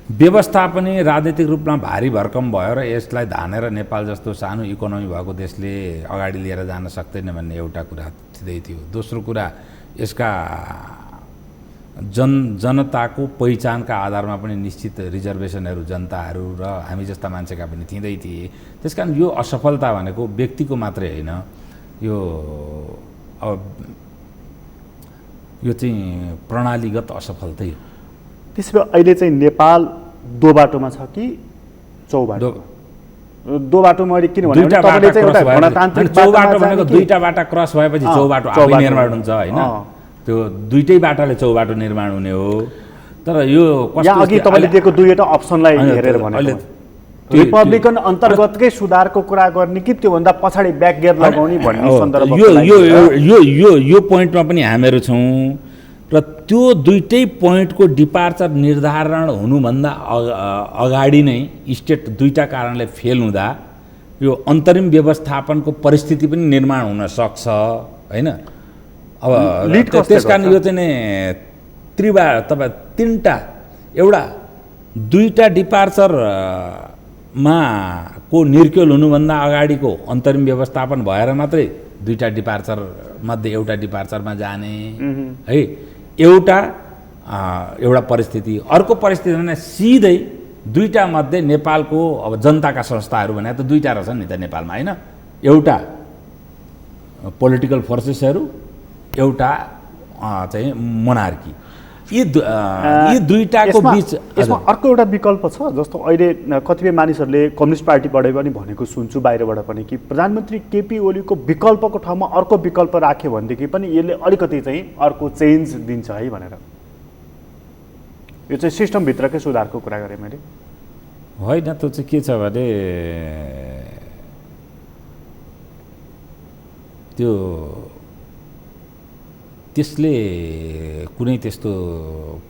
व्यवस्था पनि राजनीतिक रूपमा भारी भरकम भयो र यसलाई धानेर नेपाल जस्तो सानो इकोनोमी भएको देशले अगाडि लिएर जान सक्दैन भन्ने एउटा कुरा थिँदै थियो। दोस्रो कुरा, यसका जनताको पहिचानका आधारमा पनि निश्चित रिजर्भेसनहरू जनताहरू र हामी जस्ता मान्छेका पनि थिँदै थिए। त्यस कारण यो असफलता भनेको व्यक्तिको मात्रै होइन, यो चाहिँ प्रणालीगत असफलतै हो। त्यसो भए अहिले चाहिँ नेपाल दो बाटोमा छ कि चौबाटो? दो बाटोमा अहिले किन भने तपाईँले चाहिँ एउटा गणतान्त्रिक चौबाटो भनेको दुईटा बाटा क्रस भएपछि चौबाटो आफै निर्माण हुन्छ होइन, त्यो दुईटै बाटाले चौबाटो निर्माण हुने हो। तर यो यहाँ अघि तपाईँले दिएको दुईवटा अप्सनलाई हेरेर भने रिपब्लिकन अन्तर्गतकै सुधारको कुरा गर्ने कि त्योभन्दा पछाडि ब्याक गियर लगाउने भन्ने सन्दर्भमा यो पोइन्टमा पनि हामीहरू छौँ र त्यो दुईटै पोइन्टको डिपार्चर निर्धारण हुनुभन्दा अगाडि नै स्टेट दुईटा कारणले फेल हुँदा यो अन्तरिम व्यवस्थापनको परिस्थिति पनि निर्माण हुन सक्छ होइन। अब त्यस कारण यो चाहिँ नि तपाईँ तिनवटा एउटा दुईटा डिपार्चरमा को निर्क्युल हुनुभन्दा अगाडिको अन्तरिम व्यवस्थापन भएर मात्रै दुईटा डिपार्चर मध्ये एउटा डिपार्चरमा जाने है एउटा परिस्थिति। अर्को परिस्थिति भने सिधै दुईटा मध्ये नेपालको अब जनताका संस्थाहरू भने त दुईटा रहेछन् नि त नेपालमा होइन, एउटा पोलिटिकल फोर्सेसहरू, एउटा चाहिँ मोनार्की। यी दुईटाको बीच यसमा अर्को एउटा विकल्प छ। जस्तो अहिले कतिपय मानिसहरूले कम्युनिस्ट पार्टीबाट पनि भनेको सुन्छु, बाहिरबाट पनि, कि प्रधानमन्त्री केपी ओलीको विकल्पको ठाउँमा अर्को विकल्प राख्यो भनेदेखि पनि यसले अलिकति चाहिँ अर्को चेन्ज दिन्छ है भनेर। यो चाहिँ सिस्टमभित्रकै सुधारको कुरा गरेँ मैले। होइन, त्यो चाहिँ के छ भने त्यसले कुनै त्यस्तो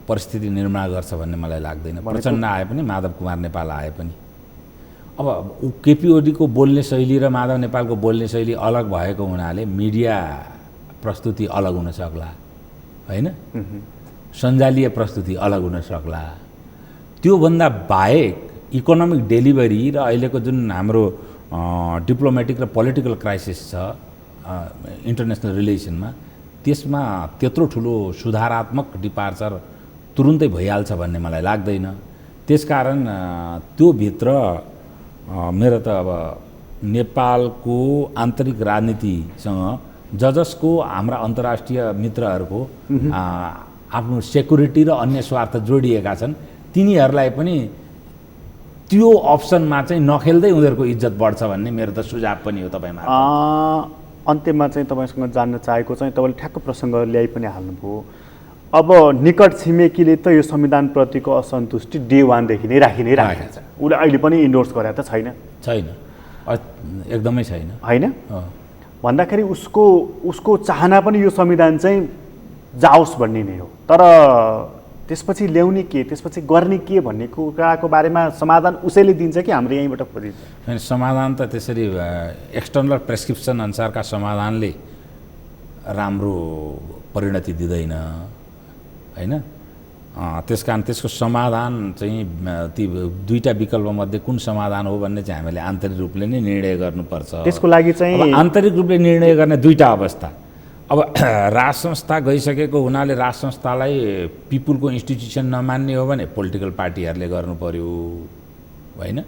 परिस्थिति निर्माण गर्छ भन्ने मलाई लाग्दैन। प्रचण्ड आए पनि, माधव कुमार नेपाल आए पनि, अब केपी ओलीको बोल्ने शैली र माधव नेपालको बोल्ने शैली अलग भएको हुनाले मिडिया प्रस्तुति अलग हुन सक्ला होइन, सञ्जालीय प्रस्तुति अलग हुन सक्ला। त्योभन्दा बाहेक इकोनोमिक डेलिभरी र अहिलेको जुन हाम्रो डिप्लोमेटिक र पोलिटिकल क्राइसिस छ इन्टरनेसनल रिलेसनमा, त्यसमा त्यत्रो ठुलो सुधारात्मक डिपार्चर तुरुन्तै भइहाल्छ भन्ने मलाई लाग्दैन। त्यसकारण त्योभित्र मेरो त अब नेपालको आन्तरिक राजनीतिसँग जसको हाम्रा अन्तर्राष्ट्रिय मित्रहरूको आफ्नो सेक्युरिटी र अन्य स्वार्थ जोडिएका छन्, तिनीहरूलाई पनि त्यो अप्सनमा चाहिँ नखेल्दै उनीहरूको इज्जत बढ्छ भन्ने मेरो त सुझाव पनि हो तपाईँमा। अन्त्यमा चाहिँ तपाईँसँग जान्न चाहेको चाहिँ तपाईँले ठ्याक्क प्रसङ्ग ल्याइ पनि हाल्नुभयो। अब निकट छिमेकीले त यो संविधानप्रतिको असन्तुष्टि डे वानदेखि नै राखि नै राखेको छ। उसले अहिले पनि इन्डोर्स गरेको त छैन एकदमै छैन होइन भन्दाखेरि उसको चाहना पनि यो संविधान चाहिँ जाओस् भन्ने नै हो। तर त्यसपछि ल्याउने के, त्यसपछि गर्ने के भन्ने कुराको बारेमा समाधान उसैले दिन्छ कि हाम्रो यहीँबाट खोजिन्छ? समाधान त त्यसरी एक्सटर्नल प्रेस्क्रिप्सन अनुसारका समाधानले राम्रो परिणति दिँदैन होइन। त्यस कारण त्यसको समाधान चाहिँ ती दुईटा विकल्पमध्ये कुन समाधान हो भन्ने चाहिँ हामीले आन्तरिक रूपले नै निर्णय गर्नुपर्छ। त्यसको लागि चाहिँ आन्तरिक रूपले निर्णय गर्ने दुईटा अवस्था। अब राज संस्था गइसकेको हुनाले राज संस्थालाई पिपुलको इन्स्टिट्युसन नमान्ने हो भने पोलिटिकल पार्टीहरूले गर्नु पर्यो होइन।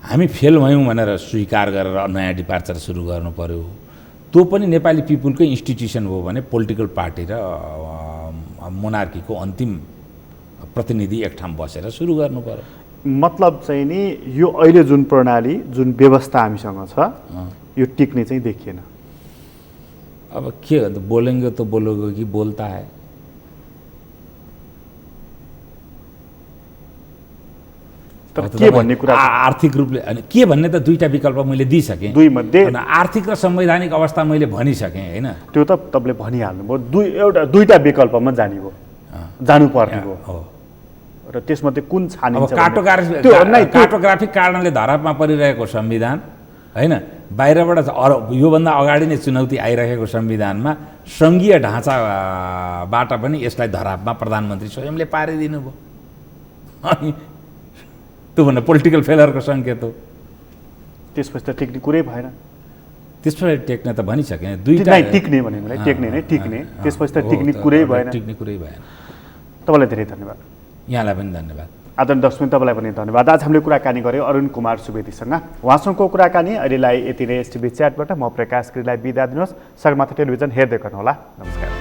हामी फेल भयौँ भनेर स्वीकार गरेर नयाँ डिपार्चर सुरु गर्नु पर्यो। त्यो पनि नेपाली पिपुलकै इन्स्टिट्युसन हो भने पोलिटिकल पार्टी र मोनार्कीको अन्तिम प्रतिनिधि एक ठाउँ बसेर सुरु गर्नु पर्यो। मतलब चाहिँ नि यो अहिले जुन प्रणाली, जुन व्यवस्था हामीसँग छ, यो टिक्ने चाहिँ देखिएन। अब के हो, बोलेंगे तो बोलोगे कि बोलता है। के भन्ने कुरा आर्थिक रूपले के भन्ने त दुईटा विकल्प मैले दिइसकेँ। दुई मध्ये आर्थिक र संवैधानिक अवस्था मैले भनिसकेँ होइन। त्यो त तपाईँले भनिहाल्नुभयो। दुईटा विकल्पमा जानुपर्ने हो र त्यसमध्ये कुन छानिन्छ? कार्टोग्राफिक कारणले धरापमा परिरहेको संविधान होइन, बाहिरबाट योभन्दा अगाडि नै चुनौती आइरहेको संविधानमा सङ्घीय ढाँचाबाट पनि यसलाई धरापमा प्रधानमन्त्री स्वयंले पारिदिनु भयो। अनि त्यो भन्दा पोलिटिकल फेलरको सङ्केत हो। त्यसपछि त टिक्ने कुरै भएन। त्यसपछि टेक्ने त भनिसकेँ, टिक्ने भने मलाई टेक्ने नै टिक्ने, त्यसपछि त टिक्ने कुरै भएन। टिक्ने कुरै भएन। तपाईँलाई धेरै धन्यवाद। यहाँलाई पनि धन्यवाद। आदरणीय दर्शक तपाईँलाई पनि धन्यवाद। आज हामीले कुराकानी गऱ्यौँ अरुण कुमार सुवेदीसँग। उहाँसँगको कुराकानी अहिलेलाई यति नै। एसटिभी च्याटबाट म प्रकाश गिरीलाई बिदा दिनुहोस्। सगरमाथा टेलिभिजन हेर्दै गर्नुहोला। नमस्कार।